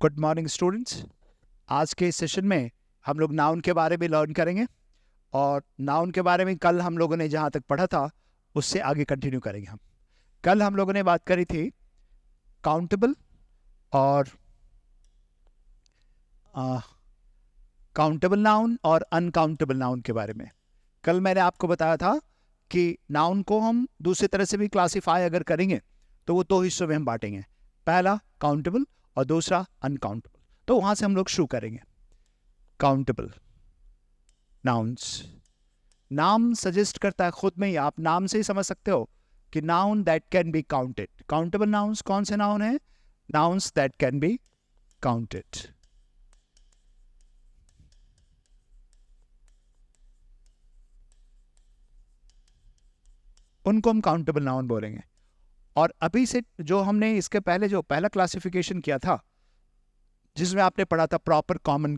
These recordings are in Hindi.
Good morning students. आज के इस सेशन में हम लोग नाउन के बारे में लर्न करेंगे और नाउन के बारे में कल हम लोगों ने जहाँ तक पढ़ा था उससे आगे कंटिन्यू करेंगे। हम कल हम लोगों ने बात करी थी काउंटेबल और काउंटेबल नाउन और अनकाउंटेबल नाउन के बारे में। कल मैंने आपको बताया था कि नाउन को हम दूसरी तरह से भी क्लासीफाई अगर करेंगे तो वो दो हिस्सों में हम बांटेंगे, पहला काउंटेबल और दूसरा अनकाउंटेबल। तो वहां से हम लोग शुरू करेंगे। काउंटेबल नाउन्स, नाम सजेस्ट करता है खुद में ही, आप नाम से ही समझ सकते हो कि noun that can be counted. Countable nouns कौन से नाउन है? Nouns that can be counted. उनको हम काउंटेबल नाउन बोलेंगे। और अभी से जो हमने इसके पहले जो पहला क्लासिफिकेशन किया था जिसमें आपने पढ़ा था proper, common,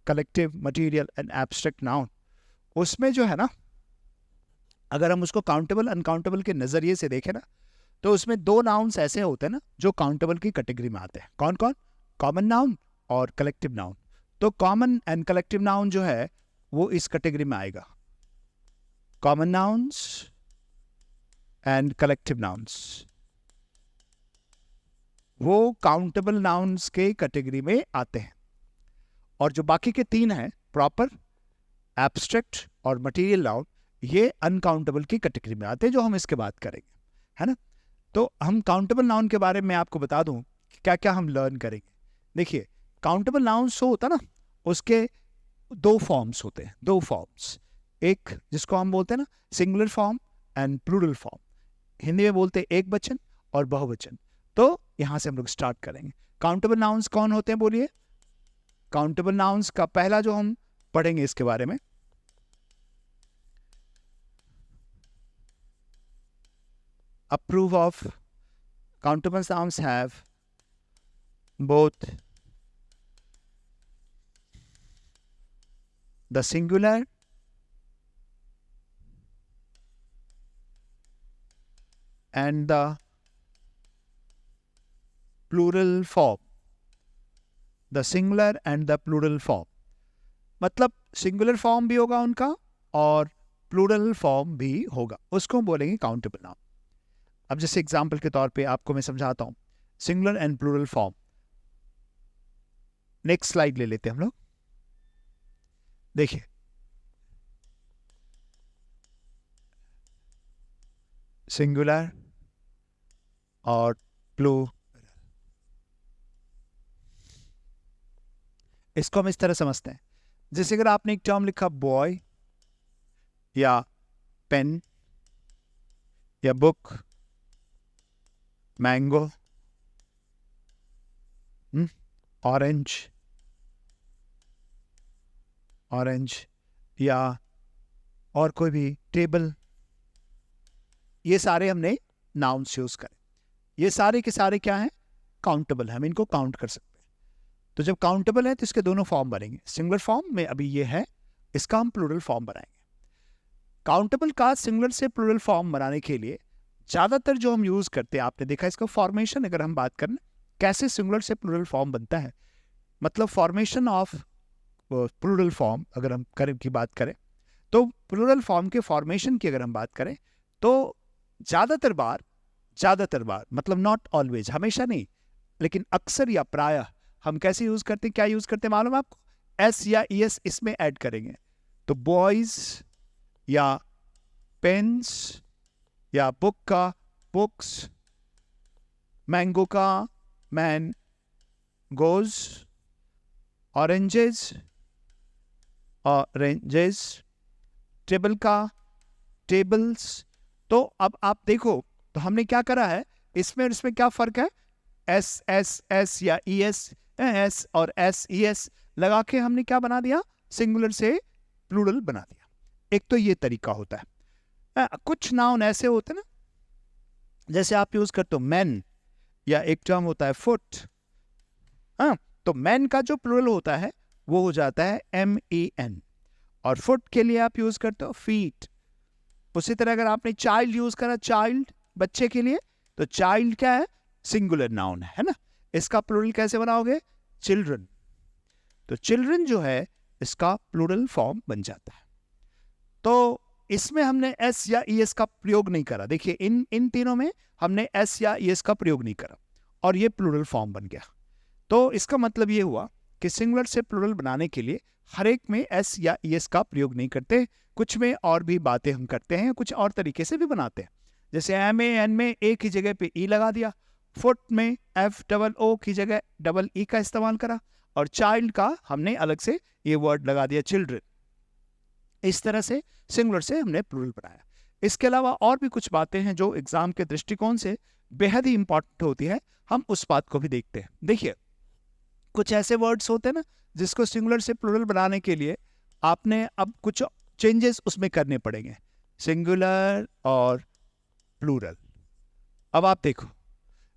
collective, material and abstract noun, उसमें जो है ना, अगर हम उसको काउंटेबल अनकाउंटेबल के नजरिए से देखें ना तो उसमें दो नाउन्स ऐसे होते हैं ना जो काउंटेबल की कैटेगरी में आते हैं। कौन कौन? कॉमन नाउन और कलेक्टिव नाउन। तो कॉमन एंड कलेक्टिव नाउन जो है वो इस कैटेगरी में आएगा, common nouns and collective nouns, वो काउंटेबल नाउन्स के कैटेगरी में आते हैं। और जो बाकी के तीन हैं, प्रॉपर, एब्स्ट्रैक्ट और मटेरियल नाउन, ये अनकाउंटेबल की कैटेगरी में आते हैं, जो हम इसके बात करेंगे, है ना। तो हम काउंटेबल नाउन के बारे में आपको बता दूं कि क्या क्या हम लर्न करेंगे। देखिए, काउंटेबल नाउन जो होता है ना, उसके दो फॉर्म्स होते हैं, दो फॉर्म्स। एक जिसको हम बोलते हैं ना singular form and plural form, Hindi में बोलते हैं एक वचन और बहुवचन। तो यहां से हम लोग स्टार्ट करेंगे। काउंटेबल नाउन्स कौन होते हैं बोलिए? काउंटेबल नाउन्स का पहला जो हम पढ़ेंगे इसके बारे में, approve of countable nouns have both the singular and the plural form, the singular and the plural form। मतलब सिंगुलर फॉर्म भी होगा उनका और प्लूरल फॉर्म भी होगा, उसको बोलेंगे काउंटेबल नाउन। अब जैसे एग्जाम्पल के तौर पे आपको मैं समझाता हूं singular and plural form. Next slide ले लेते हैं हम लोग। देखिए, सिंगुलर और प्लूरल, इसको हम इस तरह समझते हैं, जैसे अगर आपने एक टर्म लिखा बॉय या पेन या बुक, मैंगो, ऑरेंज, ऑरेंज, या और कोई भी, टेबल, ये सारे हमने नाउन्स यूज करें। ये सारे के सारे क्या हैं? काउंटेबल है, हम इनको काउंट कर सकते हैं। तो जब काउंटेबल है तो इसके दोनों फॉर्म बनेंगे। सिंगुलर फॉर्म में अभी ये है, इसका हम प्लूरल फॉर्म बनाएंगे। काउंटेबल का सिंगुलर से प्लूरल फॉर्म बनाने के लिए ज्यादातर जो हम यूज करते हैं, आपने देखा इसका फॉर्मेशन, अगर हम बात करें कैसे सिंगुलर से प्लूरल फॉर्म बनता है, मतलब फॉर्मेशन ऑफ प्लूरल फॉर्म अगर हम करें की बात करें, तो प्लूरल फॉर्म के फॉर्मेशन की अगर हम बात करें तो ज्यादातर बार मतलब नॉट ऑलवेज, हमेशा नहीं, लेकिन अक्सर या प्रायः हम कैसे यूज करते हैं, क्या यूज करते हैं मालूम है आपको? एस या ईएस इसमें ऐड करेंगे। तो बॉयज या पेन्स, या बुक का बुक्स, मैंगो का man goes, oranges oranges, table का टेबल्स। तो अब आप देखो तो हमने क्या करा है इसमें और इसमें, क्या फर्क है? एस एस एस या ई एस, एस और एस ई एस लगा के हमने क्या बना दिया? सिंगुलर से प्लूरल बना दिया। एक तो ये तरीका होता है। कुछ नाउन ऐसे होते हैं ना, जैसे आप यूज करते हो मैन, या एक टर्म होता है फुट। तो मैन का जो प्लूरल होता है वो हो जाता है MEN, और फुट के लिए आप यूज करते हो फीट। उसी तरह अगर आपने चाइल्ड यूज करा, चाइल्ड बच्चे के लिए, तो चाइल्ड क्या है? सिंगुलर नाउन है ना। इसका प्लूरल कैसे बनाओगे? चिल्ड्रन। तो चिल्ड्रन जो है इसका प्लूरल फॉर्म बन जाता है। तो इसमें हमने एस या ई एस का प्रयोग नहीं करा। देखिए इन तीनों में हमने एस या ई एस का प्रयोग नहीं करा और ये प्लूरल फॉर्म बन गया। तो इसका मतलब ये हुआ कि सिंगुलर से प्लूरल बनाने के लिए हर एक में एस या ई एस का प्रयोग नहीं करते, कुछ में और भी बातें हम करते हैं, कुछ और तरीके से भी बनाते हैं। जैसे एम ए एन में ए की जगह पे ई लगा दिया, फुट में एफ डबल ओ की जगह डबल ई का इस्तेमाल करा, और चाइल्ड का हमने अलग से ये वर्ड लगा दिया चिल्ड्रन। इस तरह से सिंगुलर से हमने प्लूरल बनाया। इसके अलावा और भी कुछ बातें हैं जो एग्जाम के दृष्टिकोण से बेहद ही इंपॉर्टेंट होती है, हम उस बात को भी देखते हैं। देखिए कुछ ऐसे वर्ड्स होते हैं ना जिसको सिंगुलर से प्लूरल बनाने के लिए आपने अब कुछ चेंजेस उसमें करने पड़ेंगे, सिंगुलर और प्लूरल। अब आप देखो,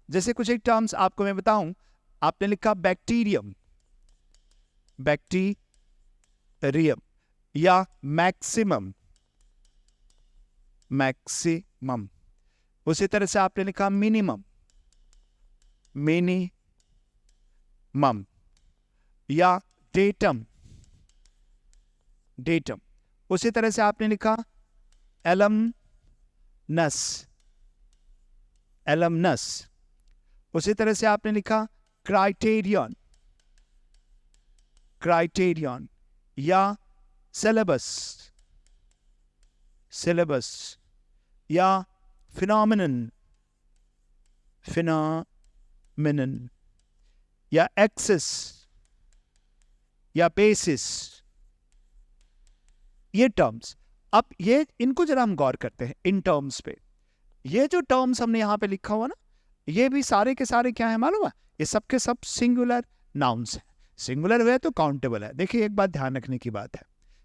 जैसे कुछ एक टर्म्स आपको मैं बताऊं, आपने लिखा बैक्टीरियम, बैक्टीरियम, या मैक्सिमम, मैक्सिमम। उसी तरह से आपने लिखा मिनिमम, मिनिमम, या डेटम, डेटम। उसी तरह से आपने लिखा एलमनस, एलमनस। उसी तरह से आपने लिखा क्राइटेरियन, क्राइटेरियन, या सिलेबस, सिलेबस, या फिनोमिनन, फिनोमिनन, या एक्सिस, या बेसिस। ये टर्म्स, अब ये इनको जरा हम गौर करते हैं इन टर्म्स पे। ये जो टर्म्स हमने यहां पे लिखा हुआ ना, ये भी सारे के सारे क्या है मालूम है? ये सब के सब सिंगुलर नाउन्स हैं। सिंगुलर हुए तो काउंटेबल है। देखिए एक बात ध्यान रखने की बात है,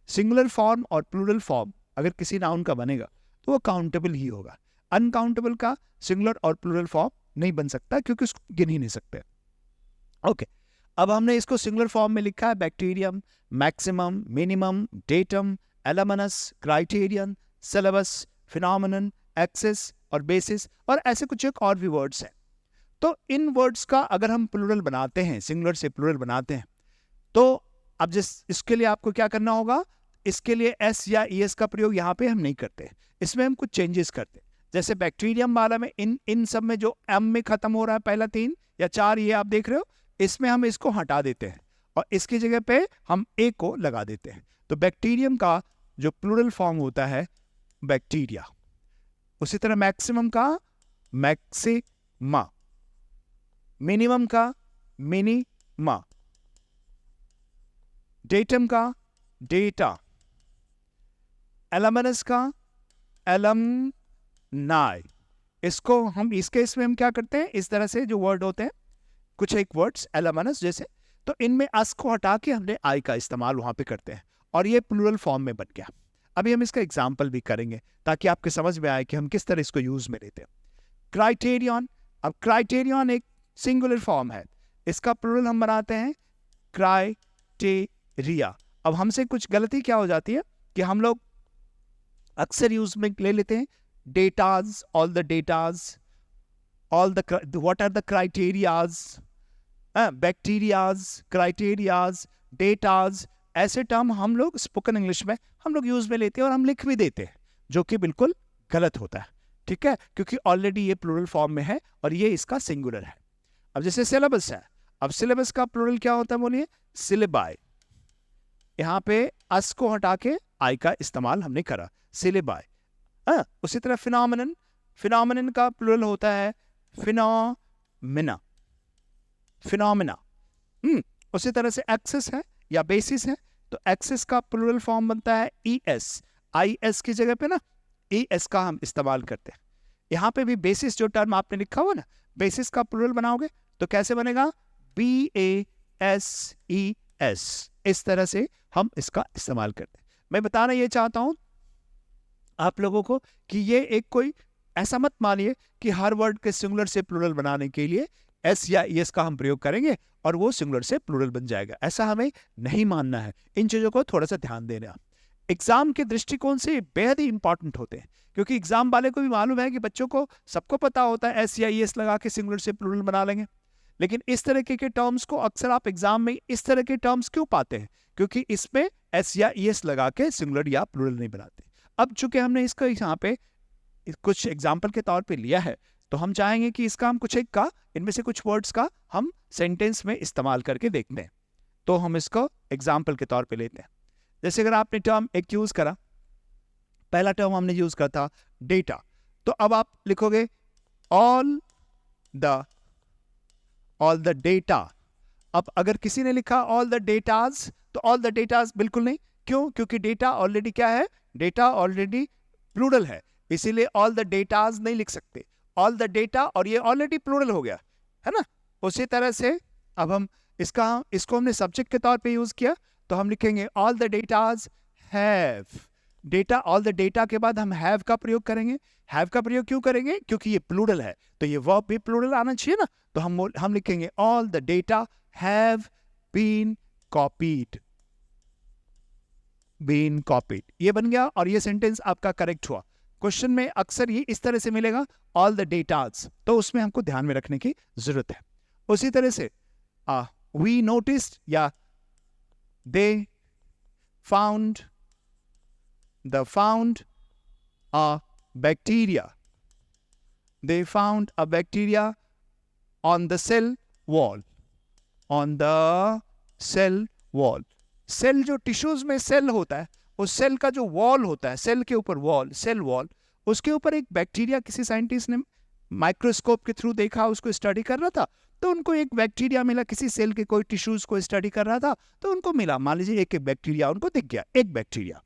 सिंगुलर फॉर्म और प्लूरल फॉर्म अगर किसी नाउन का बनेगा तो वो काउंटेबल ही होगा। अनकाउंटेबल का सिंगुलर और प्लूरल फॉर्म नहीं बन सकता क्योंकि उसको गिन ही नहीं सकते। ओके, अब हमने इसको सिंगुलर फॉर्म में लिखा है bacterium, maximum, minimum, datum, alumnus, criterion, syllabus, phenomenon, axis और बेसिस, और ऐसे कुछ एक और भी वर्ड्स हैं। तो इन वर्ड्स का अगर हम प्लूरल बनाते हैं, सिंगुलर से प्लूरल बनाते हैं, तो अब इसके लिए आपको क्या करना होगा, इसके लिए एस या ई एस का प्रयोग यहाँ पे हम नहीं करते, इसमें हम कुछ चेंजेस करते हैं। जैसे बैक्टीरियम वाला में इन सब में जो एम में खत्म हो रहा है पहला 3 या 4, ये आप देख रहे हो, इसमें हम इसको हटा देते हैं और इसकी जगह पे हम ए को लगा देते हैं। तो बैक्टीरियम का जो प्लूरल फॉर्म होता है बैक्टीरिया। उसी तरह मैक्सिमम का मैक्सिमा, मिनिमम का मिनिमा, डेटम का डेटा, एलमनस का एलमनाई। इसको हम इसके इसमें हम क्या करते हैं, इस तरह से जो वर्ड होते हैं कुछ एक वर्ड्स एलमनस जैसे, तो इनमें अस को हटा के हमने आई का इस्तेमाल वहां पे करते हैं और ये प्लूरल फॉर्म में बन गया। अभी हम इसका एग्जाम्पल भी करेंगे ताकि आपके समझ में आए कि हम किस तरह इसको यूज में लेते हैं। क्राइटेरियन, अब क्राइटेरियन एक सिंगुलर फॉर्म है, इसका प्लूरल हम बनाते हैं क्राइटेरिया। अब हमसे कुछ गलती क्या हो जाती है कि हम लोग अक्सर यूज में ले लेते हैं datas, all the datas, all the what are the criterias, bacterias, criterias, datas, ऐसे टर्म हम लोग स्पोकन इंग्लिश में हम लोग यूज में लेते हैं और हम लिख भी देते हैं, जो कि बिल्कुल गलत होता है। ठीक है, क्योंकि ऑलरेडी ये प्लूरल फॉर्म में है और ये इसका सिंगुलर है। अब जैसे सिलेबस है, अब सिलेबस का प्लूरल क्या होता है बोलिए, सिलेबाई। यहां पे अस को हटा के आई का इस्तेमाल हमने करा, सिलेबाई। उसी तरह फिनोमिनन, फिनोमिनन का प्लूरल होता है फिनोमिना, फिनोमिना। उसी तरह से एक्सिस है या बेसिस है, तो एक्सिस का प्लूरल फॉर्म बनता है ई एस, आई एस की जगह पे ना ई एस का हम इस्तेमाल करते हैं। यहां पे भी बेसिस जो टर्म आपने लिखा हुआ ना, बेसिस का प्लूरल बनाओगे तो कैसे बनेगा, B A S E S. इस तरह से हम इसका इस्तेमाल करते हैं। मैं बताना ये चाहता हूं आप लोगों को कि ये एक कोई ऐसा मत मानिए कि हर वर्ड के सिंगुलर से प्लूरल बनाने के लिए एस या एस का हम प्रयोग करेंगे और वो सिंगुलर से प्लूरल बन जाएगा, ऐसा हमें नहीं मानना है। इन चीजों को थोड़ा सा ध्यान देना, एग्जाम के दृष्टिकोण से बेहद ही इंपॉर्टेंट होते हैं, क्योंकि एग्जाम वाले को भी मालूम है कि बच्चों को सबको पता होता है एस या एस लगा के सिंगुलर से प्लूरल बना लेंगे, लेकिन इस तरीके के टर्म्स को अक्सर आप एग्जाम में इस तरह के टर्म्स क्यों पाते हैं, क्योंकि इसमें एस या ईएस लगा के सिंगुलर या प्लूरल नहीं बनाते। अब चूंकि हमने इसको यहाँ पे कुछ एग्जाम्पल के तौर पे लिया है, तो हम चाहेंगे कि इसका हम कुछ एक का, इनमें से कुछ वर्ड्स का हम सेंटेंस में इस्तेमाल करके देखते हैं। तो हम इसको एग्जाम्पल के तौर पे लेते हैं। जैसे अगर आपने टर्म एक यूज करा, पहला टर्म हमने यूज करा था डेटा, तो अब आप लिखोगे ऑल द डेटा। अब अगर किसी ने लिखा ऑल द डेटाज, तो ऑल द डेटाज बिल्कुल नहीं। क्यों? क्योंकि डेटा ऑलरेडी क्या है, डेटा ऑलरेडी प्लूरल है, इसीलिए ऑल द डेटाज नहीं लिख सकते। ऑल द डेटा और ये ऑलरेडी प्लूरल हो गया है ना। उसी तरह से अब हम इसको हमने सब्जेक्ट के तौर पे यूज किया, तो हम लिखेंगे all the datas have. Data, all the data के बाद हम हैव का प्रयोग करेंगे। हैव का प्रयोग क्यों करेंगे? क्योंकि ये प्लूरल है, तो ये वर्ब भी प्लूरल आना चाहिए ना। तो हम लिखेंगे all the data have been copied. ये बन गया और ये सेंटेंस आपका करेक्ट हुआ। क्वेश्चन में अक्सर ये इस तरह से मिलेगा ऑल द डेटाज, तो उसमें हमको ध्यान में रखने की जरूरत है। उसी तरह से वी नोटिस्ड या they found a bacteria. They found a bacteria on the cell wall. Cell जो टिश्यूज में सेल होता है, उस सेल का जो वॉल होता है, सेल के ऊपर वॉल, सेल वॉल, उसके ऊपर एक बैक्टीरिया किसी साइंटिस्ट ने माइक्रोस्कोप के थ्रू देखा, उसको स्टडी कर रहा था, तो उनको एक बैक्टीरिया मिला। किसी सेल के कोई टिश्यूज को स्टडी कर रहा था, तो उनको मिला, मान लीजिए एक बैक्टीरिया उनको दिख गया, एक बैक्टीरिया।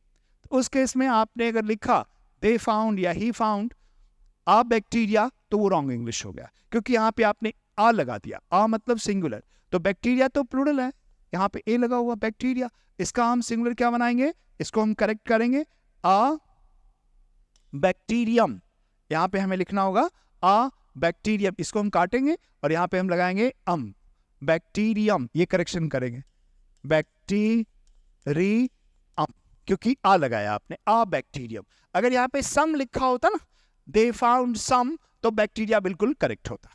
उस केस में आपने अगर लिखा दे फाउंड या ही फाउंड आ बैक्टीरिया, तो वो रॉन्ग इंग्लिश हो गया, क्योंकि यहाँ पे आपने आ लगा दिया। आ मतलब सिंगुलर, तो बैक्टीरिया तो प्लूरल है, यहाँ पे ए लगा हुआ बैक्टीरिया, इसका हम सिंगुलर क्या बनाएंगे, इसको हम करेक्ट करेंगे आ बैक्टीरियम। यहाँ पे हमें लिखना होगा आ बैक्टीरियम, इसको हम काटेंगे और यहाँ पे हम लगाएंगे बैक्टीरियम, ये करेक्शन करेंगे बैक्टीरियम, क्योंकि आ लगाया आपने, आ बैक्टीरियम। अगर यहाँ पे सम लिखा होता ना, दे फाउंड सम, तो बैक्टीरिया बिल्कुल करेक्ट होता।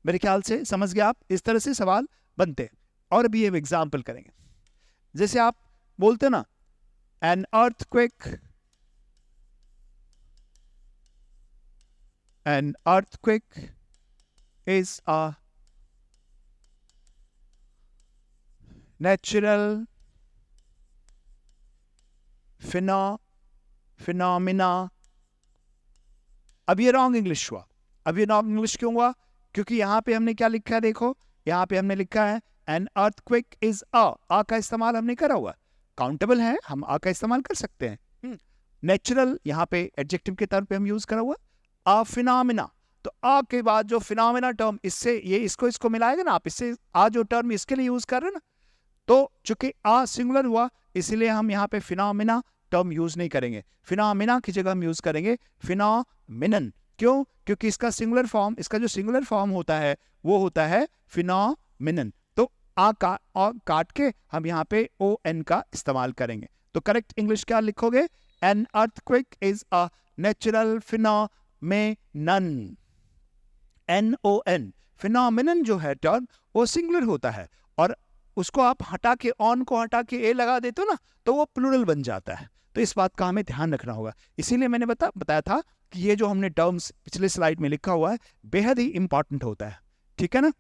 मेरे ख्याल से समझ गए आप, इस तरह से सवाल बनते हैं। और भी एक एग्जाम्पल करेंगे। जैसे आप बोलते ना an earthquake is a natural phenomena. अब ये रॉन्ग इंग्लिश हुआ। अब ये रॉन्ग इंग्लिश क्यों हुआ? क्योंकि यहां पे हमने क्या लिखा है, देखो यहां पे हमने लिखा है एन अर्थक्वेक इज आ का इस्तेमाल हमने करा हुआ, काउंटेबल है, हम आ का इस्तेमाल कर सकते हैं। नेचुरल यहां पे एडजेक्टिव के तौर पे हम यूज करा हुआ, आ फिनोमिना, तो आ के बाद जो फिनोमिना टर्म, इससे ये इसको मिलाएगा ना आप, इससे आ जो टर्म इसके लिए यूज कर रहे हैं ना, तो चूंकि आ सिंगुलर हुआ, इसलिए हम यहाँ पे फिनोमिना टर्म यूज नहीं करेंगे। फिनोमिना की जगह हम यूज करेंगे फिनोमिनन। क्यों? क्योंकि इसका सिंगुलर फॉर्म, इसका जो सिंगुलर फॉर्म होता है वो होता है फिनोमिनन। तो आ काट के हम यहाँ पे ओ एन का इस्तेमाल करेंगे। तो करेक्ट इंग्लिश क्या लिखोगे? An earthquake is a natural phenomenon. NON, phenomenon जो है टर्म, वो सिंगुलर होता है, और उसको आप हटा के, ऑन को हटा के ए लगा देते हो ना, तो वो प्लूरल बन जाता है। तो इस बात का हमें ध्यान रखना होगा। इसीलिए मैंने बताया था कि ये जो हमने टर्म्स पिछले स्लाइड में लिखा हुआ है, बेहद ही इंपॉर्टेंट होता है। ठीक है ना?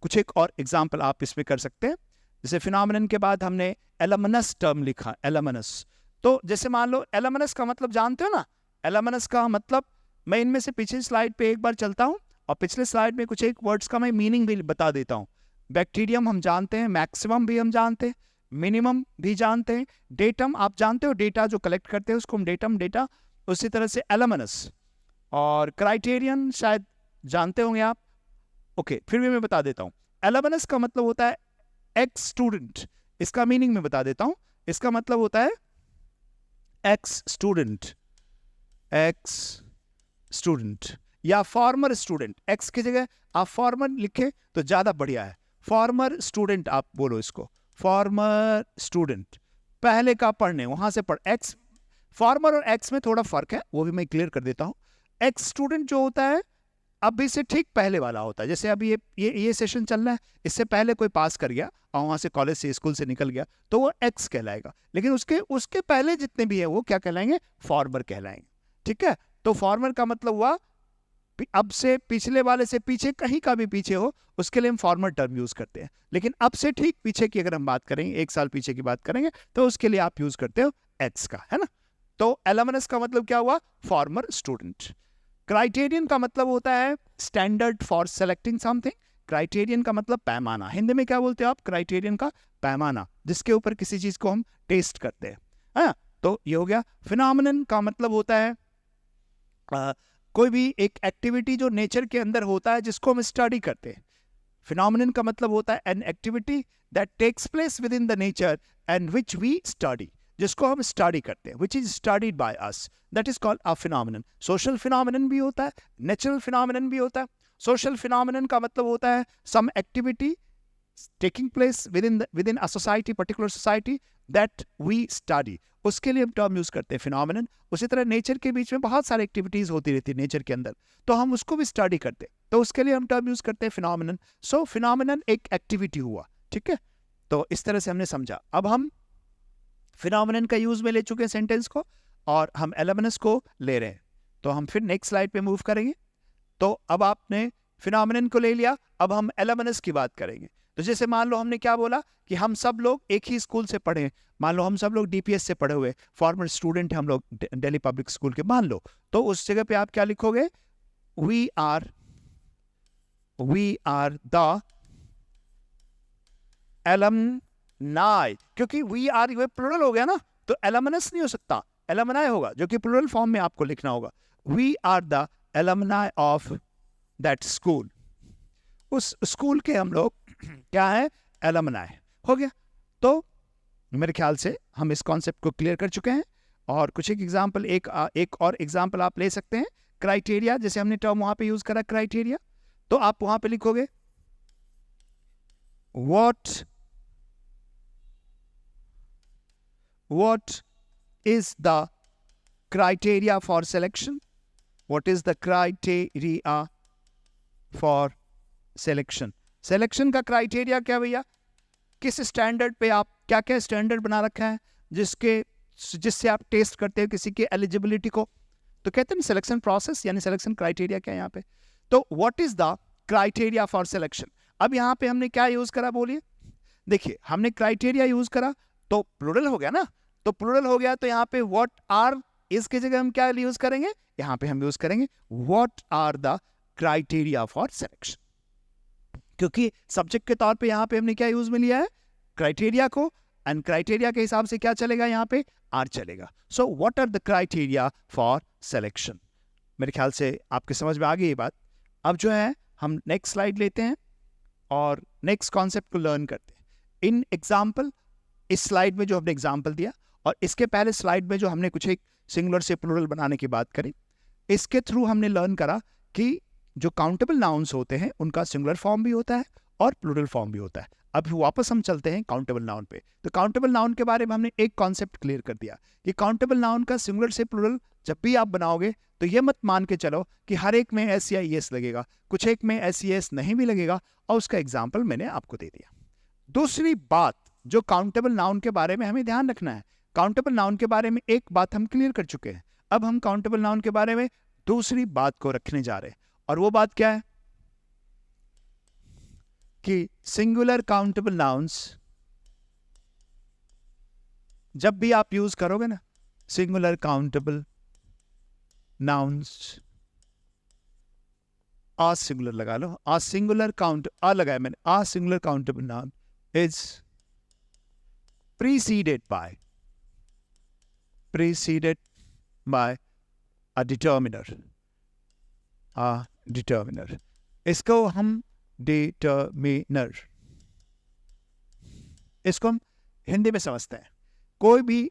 कुछ एक और एग्जाम्पल आप इसमें कर सकते हैं। जैसे फिनोमिनन के बाद हमने एलमनस टर्म लिखा, एलमनस। तो जैसे मान लो एलमनस का मतलब जानते हो ना, एलमनस का मतलब, मैं इनमें से पिछली स्लाइड पे एक बार चलता हूँ और पिछले स्लाइड में कुछ एक वर्ड्स का मैं मीनिंग भी बता देता हूँ। बैक्टीरियम हम जानते हैं, मैक्सिमम भी हम जानते हैं, मिनिमम भी जानते हैं, डेटम आप जानते हो, डेटा जो कलेक्ट करते हैं उसको हम डेटा। उसी तरह से एलमनस और क्राइटेरियन शायद जानते होंगे आप। ओके, फिर भी मैं बता देता हूँ। एलमनस का मतलब होता है एक्स स्टूडेंट, इसका मीनिंग मैं बता देता हूँ। इसका मतलब होता है एक्स स्टूडेंट या फॉर्मर स्टूडेंट। एक्स की जगह आप फॉर्मर लिखे तो ज्यादा बढ़िया है। फॉर्मर स्टूडेंट आप बोलो इसको, फॉर्मर स्टूडेंट, पहले का पढ़ने, वहां से पढ़। एक्स, फॉर्मर और एक्स में थोड़ा फर्क है, वो भी मैं क्लियर कर देता हूं। एक्स स्टूडेंट जो होता है अभी से ठीक पहले वाला होता है। जैसे अभी ये सेशन चल रहा है, इससे पहले कोई पास कर गया और वहां से कॉलेज से स्कूल से निकल गया तो वो एक्स कहलाएगा, लेकिन उसके पहले जितने भी है वो क्या कहलाएंगे, फॉर्मर कहलाएंगे। ठीक है, तो फॉर्मर का मतलब हुआ अब से पिछले वाले से पीछे, कहीं का भी पीछे हो उसके लिए हम फॉर्मर टर्म यूज करते हैं। लेकिन अब से ठीक पीछे की अगर हम बात करेंगे, 1 साल पीछे की बात करेंगे, तो उसके लिए आप यूज करते हो एक्स का, है ना। तो एलमनस का मतलब क्या हुआ, फॉर्मर स्टूडेंट। क्राइटेरियन का मतलब होता है standard for selecting something. Criterion का मतलब पैमाना, हिंदी में क्या बोलते हो आप, क्राइटेरियन का पैमाना, जिसके ऊपर किसी चीज को हम टेस्ट करते हैं, है। तो ये हो गया। फिनोमिनन का मतलब होता है कोई भी एक एक्टिविटी जो नेचर के अंदर होता है जिसको हम स्टडी करते हैं। फिनोमिनन का मतलब होता है an activity that takes place within the nature and which we study, जिसको हम स्टडी करते हैं, which is studied by us, that is called a phenomenon. Social phenomenon भी होता है, नेचुरल फिनोमिनन भी होता है। सोशल फिनोमिनन का मतलब होता है some activity taking place within a society, particular society, that we study, उसके लिए हम टर्म यूज करते हैं फिनोमिनन। उसी तरह नेचर के बीच में बहुत सारी एक्टिविटीज होती रहती है नेचर के अंदर, तो हम उसको भी स्टडी करते हैं, तो उसके लिए हम टर्म यूज करते हैं फिनोमिनन। सो फिनोमिनन एक एक्टिविटी हुआ, ठीक है। तो इस तरह से हमने समझा। अब हम फिनोमिनन का यूज में ले चुके हैं सेंटेंस को, और हम एलमनस को ले रहे हैं। तो हम फिर नेक्स्ट स्लाइड पे मूव करेंगे। तो अब आपने फिनोमिनन को ले लिया, अब हम एलमनस की बात करेंगे। तो जैसे मान लो हमने क्या बोला कि हम सब लोग एक ही स्कूल से पढ़े, मान लो हम सब लोग डीपीएस से पढ़े हुए फॉर्मर स्टूडेंट हैं हम लोग दिल्ली पब्लिक स्कूल के, मान लो, तो उस जगह पे आप क्या लिखोगे, वी आर द एलमनाई, क्योंकि वी आर ये प्लुरल हो गया ना, तो एलमनस नहीं हो सकता, एलमनाई होगा, जो कि प्लुरल फॉर्म में आपको लिखना होगा। We are the alumni of that school, उस स्कूल के हम लोग क्या है, एलमनाई, हो गया। तो मेरे ख्याल से हम इस कॉन्सेप्ट को क्लियर कर चुके हैं। और कुछ एक एग्जांपल, एक और एग्जांपल आप ले सकते हैं। क्राइटेरिया, जैसे हमने टर्म वहां पे यूज करा क्राइटेरिया, तो आप वहां पे लिखोगे what is the criteria for selection, what is the criteria for selection। Selection का क्राइटेरिया क्या भैया, किस स्टैंडर्ड पे आप, क्या क्या स्टैंडर्ड बना रखा है जिससे आप टेस्ट करते हो किसी की एलिजिबिलिटी को, तो कहते हैं सिलेक्शन प्रोसेस, यानी सिलेक्शन क्राइटेरिया क्या है यहाँ पे। तो what is the criteria for selection. अब यहाँ पे हमने क्या यूज करा, बोलिए। देखिए, हमने क्राइटेरिया यूज करा तो प्लुरल हो गया ना, तो प्लुरल हो गया, तो यहाँ पे व्हाट आर, इसकी जगह हम क्या यूज करेंगे, यहाँ पे हम यूज करेंगे what are the criteria for selection, क्योंकि सब्जेक्ट के तौर पे यहाँ पे हमने क्या यूज में लिया है, क्राइटेरिया को, एंड क्राइटेरिया के हिसाब से क्या चलेगा, यहाँ पे आर चलेगा। So what are the criteria for selection. मेरे ख्याल से आपके समझ में आ गई ये बात। अब जो है हम नेक्स्ट स्लाइड लेते हैं और नेक्स्ट कॉन्सेप्ट को लर्न करते हैं। इन एग्जाम्पल, इस स्लाइड में जो हमने एग्जाम्पल दिया और इसके पहले स्लाइड में जो हमने कुछ एक सिंगुलर से प्लुरल बनाने की बात करी, इसके थ्रू हमने लर्न करा कि जो काउंटेबल नाउन्स होते हैं उनका सिंगुलर फॉर्म भी होता है और प्लुरल फॉर्म भी होता है। अब वापस हम चलते हैं काउंटेबल नाउन पे। तो काउंटेबल नाउन के बारे में हमने एक कॉन्सेप्ट क्लियर कर दिया कि काउंटेबल नाउन का सिंगुलर से प्लुरल जब भी आप बनाओगे तो ये मत मान के चलो कि हर एक में एस या ईएस लगेगा, कुछ एक में एस ईएस नहीं भी लगेगा, और उसका एग्जाम्पल मैंने आपको दे दिया। दूसरी बात जो काउंटेबल नाउन के बारे में हमें ध्यान रखना है, काउंटेबल नाउन के बारे में एक बात हम क्लियर कर चुके हैं, अब हम काउंटेबल नाउन के बारे में दूसरी बात को रखने जा रहे हैं। और वो बात क्या है कि सिंगुलर काउंटेबल नाउन्स जब भी आप यूज करोगे ना, singular countable nouns, a singular लगा लो, आ सिंगुलर काउंट, आ लगाया मैंने, a singular countable noun is preceded by a determiner, इसको हम डिटर्मिनर, इसको हम हिंदी में समझते हैं। कोई भी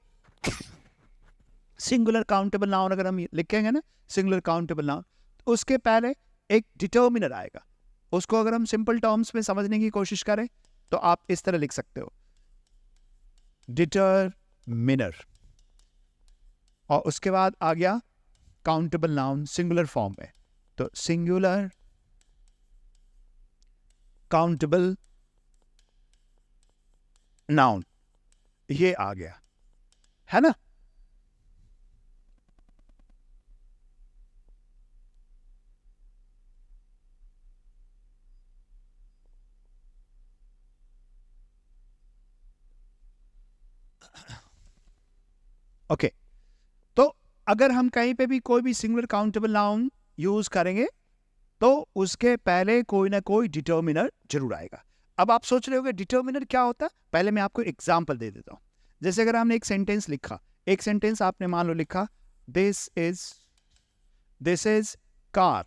सिंगुलर काउंटेबल नाउन अगर हम लिखेंगे ना, सिंगुलर काउंटेबल नाउन, उसके पहले एक डिटर्मिनर आएगा। उसको अगर हम सिंपल टर्म्स में समझने की कोशिश करें तो आप इस तरह लिख सकते हो, डिटरमिनर, और उसके बाद आ गया काउंटेबल नाउन सिंगुलर फॉर्म में, तो सिंगुलर काउंटेबल नाउन ये आ गया, है ना। ओके तो अगर हम कहीं पे भी कोई भी सिंगुलर काउंटेबल नाउन यूज करेंगे तो उसके पहले कोई ना कोई डिटर्मिनर जरूर आएगा। अब आप सोच रहे होगे डिटर्मिनर क्या होता है, पहले मैं आपको एग्जांपल दे देता हूं। जैसे अगर हमने एक सेंटेंस लिखा, एक सेंटेंस आपने मान लो लिखा this is car,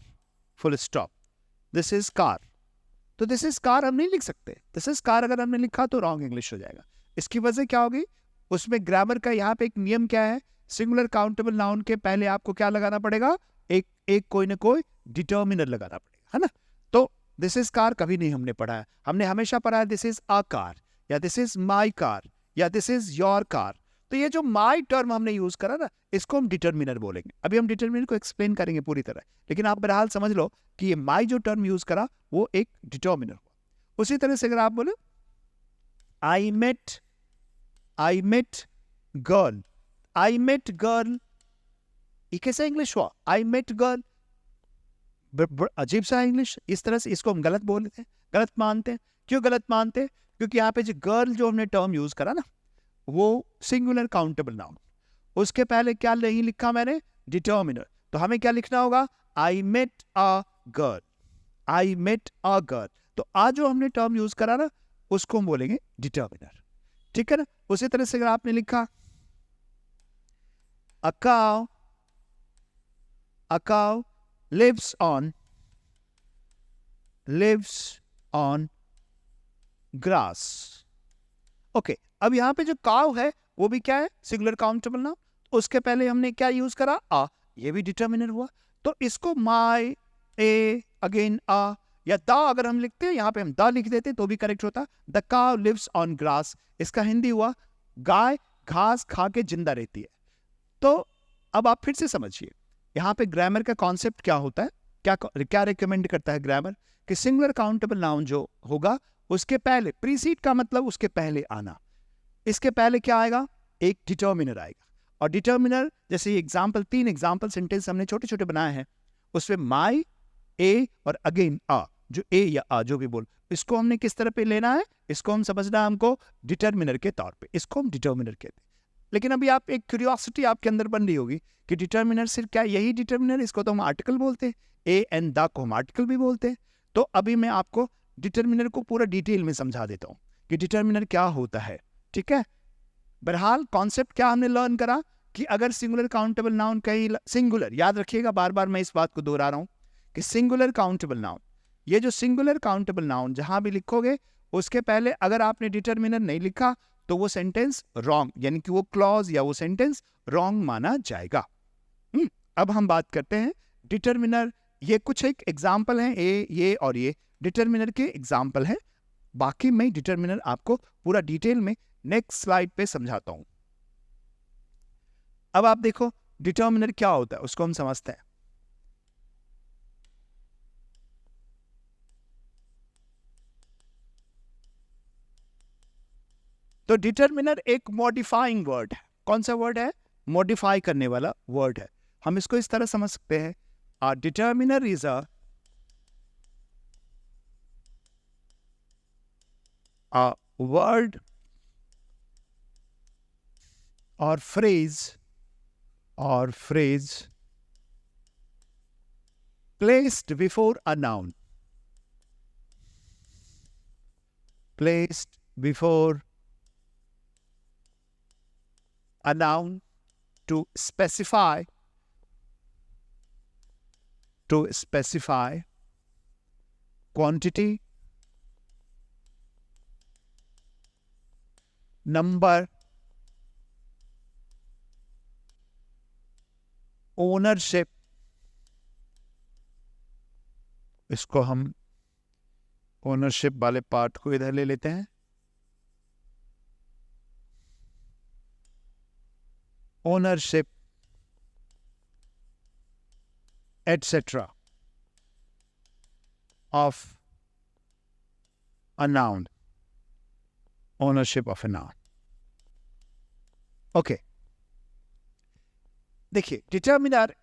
full stop, this is car. तो दिस इज कार हम नहीं लिख सकते, दिस इज कार अगर हमने लिखा तो रॉन्ग इंग्लिश हो जाएगा। इसकी वजह क्या होगी, उसमें ग्रामर का यहाँ पे एक नियम क्या है, सिंगुलर काउंटेबल नाउन के पहले आपको क्या लगाना पड़ेगा, एक कोई ना कोई डिटर्मिनर लगाना पड़ेगा, है ना। तो दिस इज कार कभी नहीं हमने पढ़ा है, हमने हमेशा पढ़ा है दिस इज अ कार, या दिस इज माई कार, या दिस इज योर कार। तो ये जो माई टर्म हमने यूज करा ना, इसको हम डिटर्मिनर बोलेंगे। अभी हम डिटर्मिनर को एक्सप्लेन करेंगे पूरी तरह, लेकिन आप बहरहाल समझ लो कि ये माई जो टर्म यूज करा वो एक डिटर्मिनर हुआ। उसी तरह से अगर आप बोले I met girl, I met girl, ये कैसा इंग्लिश हुआ, आई मेट गर्ल, अजीब सा इंग्लिश। इस तरह से इसको हम गलत बोलते हैं, गलत मानते हैं। क्यों गलत मानते हैं, क्योंकि यहाँ पे जो गर्ल जो हमने टर्म यूज करा ना वो सिंगुलर काउंटेबल नाउन, उसके पहले क्या नहीं लिखा मैंने, डिटर्मिनर। तो हमें क्या लिखना होगा, I met a girl, I met a girl. तो आज जो हमने टर्म यूज करा ना उसको हम बोलेंगे डिटर्मिनर, ठीक है ना। उसी तरह से अगर आपने लिखा अ cow lives on grass। Okay अब यहां पे जो काव है वो भी क्या है, सिंगुलर काउंटेबल नाउन। उसके पहले हमने क्या यूज करा, आ, ये भी डिटर्मिनर हुआ। तो इसको माई, ए, अगेन आ या द अगर हम लिखते हैं, यहां पे हम द लिख देते तो भी करेक्ट होता। द काव लिव्स ऑन ग्रास, इसका हिंदी हुआ गाय घास खा के जिंदा रहती है। तो अब आप फिर से समझिए यहां पे ग्रामर का कॉन्सेप्ट क्या होता है, क्या रिकमेंड करता है ग्रामर, कि सिंगुलर काउंटेबल नाउन जो होगा उसके पहले, प्रीसीड का मतलब उसके पहले आना, इसके पहले क्या आएगा, एक डिटर्मिनर आएगा। और डिटर्मिनर जैसे एग्जाम्पल, 3 एग्जाम्पल सेंटेंस हमने छोटे छोटे बनाए हैं, उसमें माई, ए और अगेन आ, जो ए या आ जो भी बोल, इसको हमने किस तरह पे लेना है, इसको हम समझना है हमको डिटर्मिनर के तौर पे, इसको हम डिटर्मिनर कहते हैं। लेकिन अभी आप एक क्यूरियोसिटी आपके अंदर बन रही होगी कि डिटर्मिनर सिर्फ क्या यही डिटर्मिनर, इसको तो हम आर्टिकल बोलते हैं, ए एंड द को हम आर्टिकल भी बोलते हैं। तो अभी मैं आपको डिटर्मिनर को पूरा डिटेल में समझा देता हूं कि डिटर्मिनर क्या होता है, ठीक है। बहरहाल कॉन्सेप्ट क्या हमने लर्न करा कि अगर सिंगुलर काउंटेबल नाउन कहीं, सिंगुलर याद रखिएगा, बार बार मैं इस बात को दोहरा रहा हूं कि सिंगुलर काउंटेबल नाउन, ये जो सिंगुलर काउंटेबल नाउन जहां भी लिखोगे उसके पहले अगर आपने डिटर्मिनर नहीं लिखा तो वो सेंटेंस रॉन्ग, यानी कि वो क्लॉज या वो सेंटेंस रॉन्ग माना जाएगा। अब हम बात करते हैं डिटर्मिनर, ये कुछ एक एग्जाम्पल हैं, ये और ये डिटर्मिनर के एग्जाम्पल हैं। बाकी मैं डिटर्मिनर आपको पूरा डिटेल में नेक्स्ट स्लाइड पे समझाता हूं। अब आप देखो डिटर्मिनर क्या होता है, उसको हम समझते हैं। तो डिटर्मिनर एक मॉडिफाइंग वर्ड है। कौन सा वर्ड है, मॉडिफाई करने वाला वर्ड है। हम इसको इस तरह समझ सकते हैं, a determiner is a word or phrase placed before a noun, placed before a noun to specify quantity, number, ownership, इसको हम ओनरशिप वाले पार्ट को इधर ले लेते हैं, ownership etcetera, of a noun, ownership of a noun. Okay. देखिए, डिटर्मिनर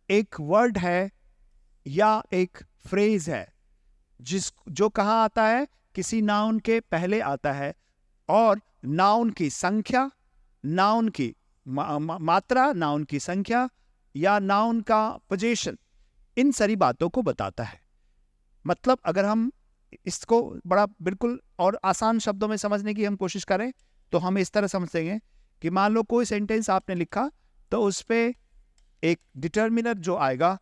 एक वर्ड है या एक फ्रेज है जो कहाँ आता है, किसी नाउन के पहले आता है और नाउन की संख्या, नाउन की मात्रा, नाउन की संख्या या नाउन का पोजीशन, इन सारी बातों को बताता है. मतलब अगर हम इसको बड़ा बिल्कुल और आसान शब्दों में समझने की हम कोशिश करें तो हम इस तरह समझ लेंगे कि मान लो कोई सेंटेंस आपने लिखा तो उस पर एक डिटर्मिनर जो आएगा,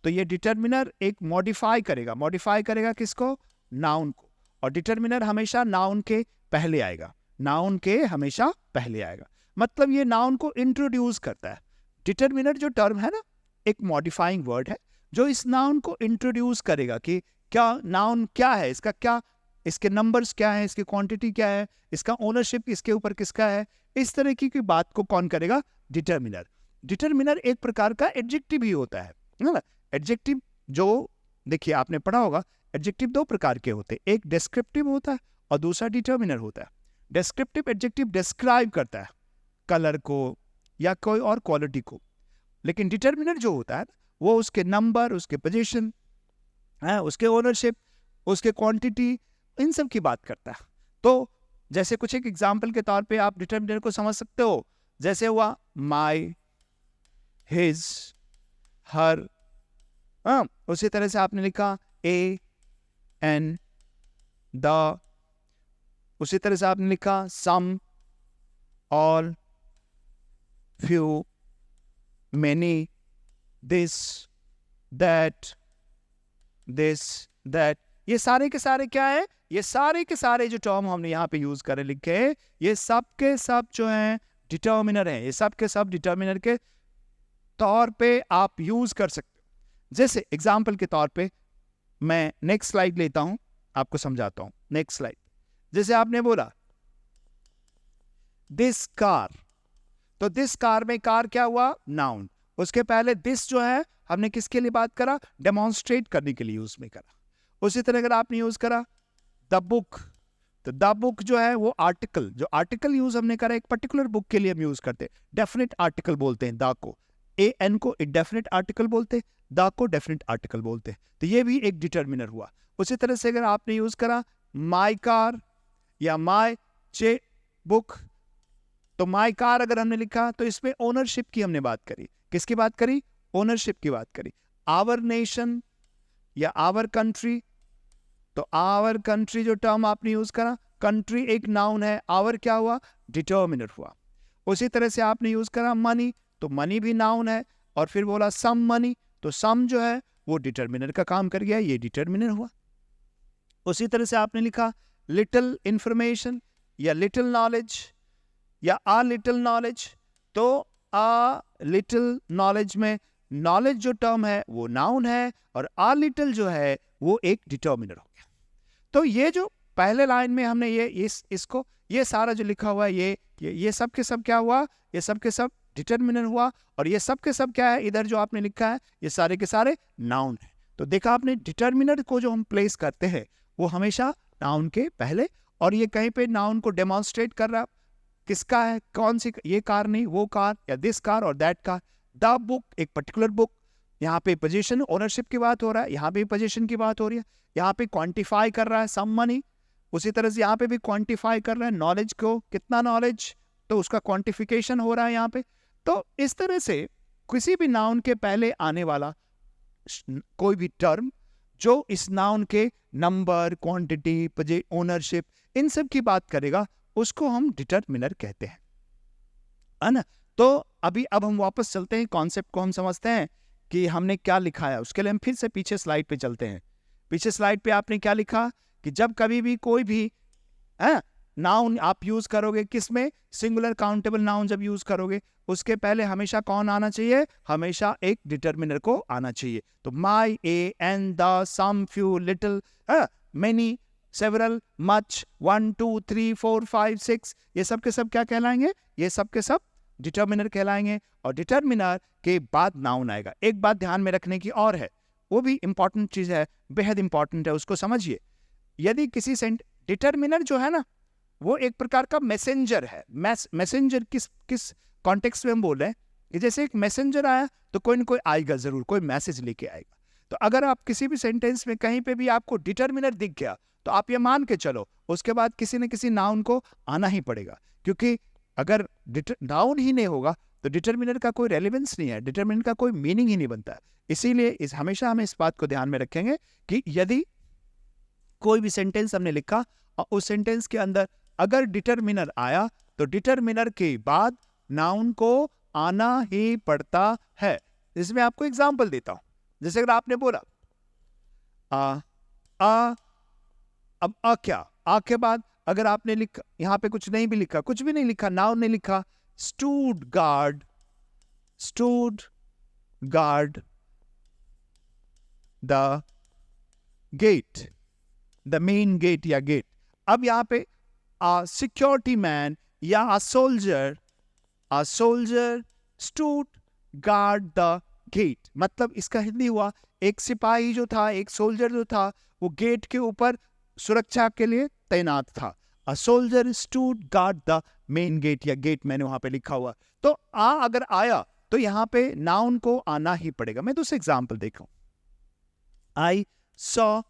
तो ये डिटर्मिनर एक मॉडिफाई करेगा किसको, नाउन को. और डिटर्मिनर हमेशा नाउन के पहले आएगा, नाउन के हमेशा पहले आएगा. मतलब ये नाउन को इंट्रोड्यूस करता है. डिटर्मिनर जो टर्म है ना, एक मॉडिफाइंग वर्ड है जो इस नाउन को इंट्रोड्यूस करेगा कि क्या नाउन क्या है, इसका क्या, इसके नंबर्स क्या है, इसकी क्वांटिटी क्या है, इसका ओनरशिप इसके ऊपर किसका है, इस तरह की बात को कौन करेगा, डिटर्मिनर. डिटर्मिनर एक प्रकार का एडजेक्टिव ही होता है ना. एडजेक्टिव जो देखिए आपने पढ़ा होगा, एडजेक्टिव दो प्रकार के होते हैं, एक डिस्क्रिप्टिव होता है और दूसरा डिटर्मिनर होता है. डिस्क्रिप्टिव एडजेक्टिव डिस्क्राइब करता है कलर को या कोई और क्वालिटी को, लेकिन डिटर्मिनर जो होता है वो उसके नंबर, उसके पोजीशन, उसके ओनरशिप, उसके क्वांटिटी, इन सब की बात करता है. तो जैसे कुछ एक एग्जांपल के तौर पे आप डिटर्मिनर को समझ सकते हो, जैसे हुआ माई, हिज, हर. उसी तरह से आपने लिखा ए, एन, द. उसी तरह से आपने लिखा some, all, few, many, this, that, ये सारे के सारे क्या है, ये सारे के सारे जो टर्म हमने यहाँ पे यूज करे लिखे हैं, ये सब के सब जो हैं डिटर्मिनर हैं. ये सब के सब डिटर्मिनर के तौर पे आप यूज कर सकते हो. जैसे एग्जाम्पल के तौर पे मैं नेक्स्ट स्लाइड लेता हूं, आपको समझाता हूं. Next slide. जैसे आपने बोला दिस कार, तो दिस कार में कार क्या हुआ, नाउन. उसके पहले दिस जो है हमने किसके लिए बात करा, डेमोन्स्ट्रेट करने के लिए यूज में करा. उसी तरह अगर आपने यूज करा द बुक, तो द बुक जो है वो आर्टिकल, जो आर्टिकल यूज हमने करा एक पर्टिकुलर बुक के लिए हम यूज करते हैं, डेफिनेट आर्टिकल बोलते हैं द को. ए एन को डेफिनेट आर्टिकल बोलते हैं, द को डेफिनेट आर्टिकल बोलते हैं. तो ये भी एक डिटर्मिनर हुआ. उसी तरह से अगर आपने यूज करा माई कार या माई चे बुक, तो माई कार अगर हमने लिखा तो इसमें ओनरशिप की हमने बात करी. किसकी बात करी, ओनरशिप की बात करी. आवर नेशन या आवर कंट्री, तो आवर कंट्री जो टर्म आपने यूज करा, कंट्री एक नाउन है, आवर क्या हुआ, डिटर्मिनर हुआ. उसी तरह से आपने यूज करा मनी, तो मनी भी नाउन है, और फिर बोला सम मनी, तो सम जो है वो डिटर्मिनर का काम कर गया, ये डिटर्मिनर हुआ. उसी तरह से आपने लिखा लिटिल इंफॉर्मेशन या लिटिल नॉलेज या आ लिटिल नॉलेज, तो आ लिटिल नॉलेज में नॉलेज जो टर्म है वो नाउन है और आ लिटिल जो है वो एक डिटर्मिनर हो गया. तो ये जो पहले लाइन में हमने इसको ये सारा जो लिखा हुआ है ये सब के सब क्या हुआ, ये सब के सब डिटर्मिनर हुआ. और ये सब के सब क्या है, इधर जो आपने लिखा है ये सारे के सारे नाउन है. तो देखा आपने, डिटर्मिनर को जो हम प्लेस करते हैं वो हमेशा नाउन के पहले, और ये कहीं पे नाउन को डेमोन्स्ट्रेट कर रहा किसका है, कौन सी, ये कार नहीं वो कार, या दिस कार और दैट कार. द बुक एक पर्टिकुलर बुक, यहाँ पे पोजीशन ओनरशिप की बात हो रहा है, यहाँ पे पोजीशन की बात हो रही है. यहाँ पे क्वांटिफाई कर रहा है सम मनी, उसी तरह से यहाँ पे भी क्वांटिफाई कर रहा है नॉलेज को, कितना नॉलेज, तो उसका क्वांटिफिकेशन हो रहा है यहाँ पे. तो इस तरह से किसी भी नाउन के पहले आने वाला कोई भी टर्म जो इस नाउन के नंबर, क्वांटिटी, ओनरशिप, इन सब की बात करेगा, उसको हम डिटर्मिनर कहते हैं, है ना. तो अब हम वापस चलते हैं, कॉन्सेप्ट को हम समझते हैं कि हमने क्या लिखा है. उसके लिए हम फिर से पीछे स्लाइड पे चलते हैं. पीछे स्लाइड पे आपने क्या लिखा कि जब कभी भी कोई भी नाउन आप यूज करोगे, किसमें, सिंगुलर काउंटेबल नाउन जब यूज करोगे, उसके पहले हमेशा कौन आना चाहिए, हमेशा एक डिटर्मिनर को आना चाहिए. तो my, a, an, the, some, few, little, many, several, much, 1, 2, 3, 4, 5, 6, ये सब के सब क्या कहलाएंगे, ये सब के सब डिटर्मिनर कहलाएंगे. और डिटर्मिनर के बाद नाउन आएगा. एक बात ध्यान में रखने की और है, वो भी इंपॉर्टेंट चीज है, बेहद इंपॉर्टेंट है, उसको समझिए। यदि किसी डिटर्मिनर जो है ना, वो एक प्रकार का मैसेंजर है। मैसेंजर किस कॉन्टेक्स्ट में हम बोल रहे हैं कि जैसे एक मैसेंजर आया तो कोई ना कोई आएगा जरूर, कोई मैसेज लेके आएगा। तो अगर आप किसी भी सेंटेंस में कहीं पे भी आपको डिटर्मिनर दिख गया तो आप ये मान के चलो उसके बाद किसी न किसी नाउन को आना ही पड़ेगा, क्योंकि अगर नाउन ही नहीं होगा तो डिटर्मिनर का कोई रेलेवेंस नहीं है, डिटर्मिनर का कोई मीनिंग ही नहीं बनता। इसीलिए हमेशा हमें इस बात को ध्यान में रखेंगे कि यदि कोई भी सेंटेंस हमने लिखा और उस सेंटेंस के अंदर अगर डिटर्मिनर आया तो डिटर्मिनर के बाद नाउन को आना ही पड़ता है। इसमें आपको एग्जांपल देता हूं। जैसे अगर आपने बोला अब क्या, आ के बाद अगर आपने लिखा, यहां पे कुछ नहीं भी लिखा, कुछ भी नहीं लिखा, नाउन नहीं लिखा, stood guard the gate, the main gate या गेट। अब यहां पे सिक्योरिटी मैन या soldier stood guard the gate, मतलब इसका हिंदी हुआ एक सिपाही जो था, एक सोल्जर जो था, वो गेट के ऊपर सुरक्षा के लिए तैनात था। A soldier stood guard the main gate, या गेट मैंने वहां पे लिखा हुआ। तो अगर आया तो यहां पे नाउन को आना ही पड़ेगा। मैं दूसरा एग्जाम्पल देखूं, आई सॉ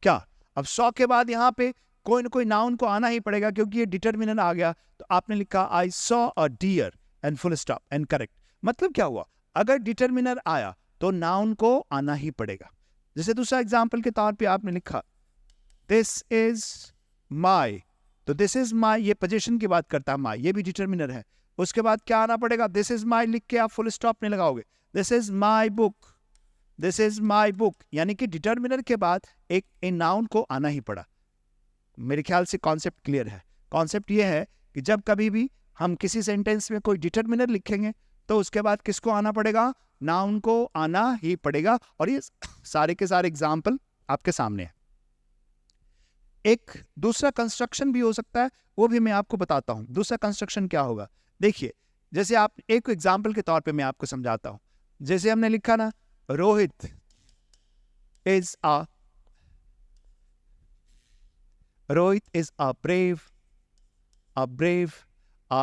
क्या, अब सॉ के बाद यहां पे कोई ना कोई नाउन को आना ही पड़ेगा क्योंकि ये डिटर्मिनर आ गया। तो आपने लिखा I saw a deer and full stop and correct. मतलब क्या हुआ, अगर डिटर्मिनर आया तो नाउन को आना ही पड़ेगा। जैसे दूसरा एग्जांपल के तौर पे आपने लिखा दिस इज माई, तो दिस इज माई ये पोजीशन की बात करता है, माई ये भी डिटर्मिनर है। उसके बाद क्या आना पड़ेगा, दिस इज माई लिख के आप फुल स्टॉप नहीं लगाओगे, दिस इज माई बुक, यानी कि डिटर्मिनर के बाद एक नाउन को आना ही पड़ा। मेरे ख्याल से कॉन्सेप्ट क्लियर है। कॉन्सेप्ट ये है कि जब कभी भी हम किसी सेंटेंस में कोई डिटर्मिनर लिखेंगे तो उसके बाद किसको आना पड़ेगा, नाउन को आना ही पड़ेगा। और ये सारे के सारे एग्जाम्पल आपके सामने है। एक दूसरा कंस्ट्रक्शन भी हो सकता है, वो भी मैं आपको बताता हूं। दूसरा कंस्ट्रक्शन क्या होगा, देखिए, जैसे आप एक एग्जाम्पल के तौर पे मैं आपको समझाता हूं। जैसे हमने लिखा ना, Rohit is a brave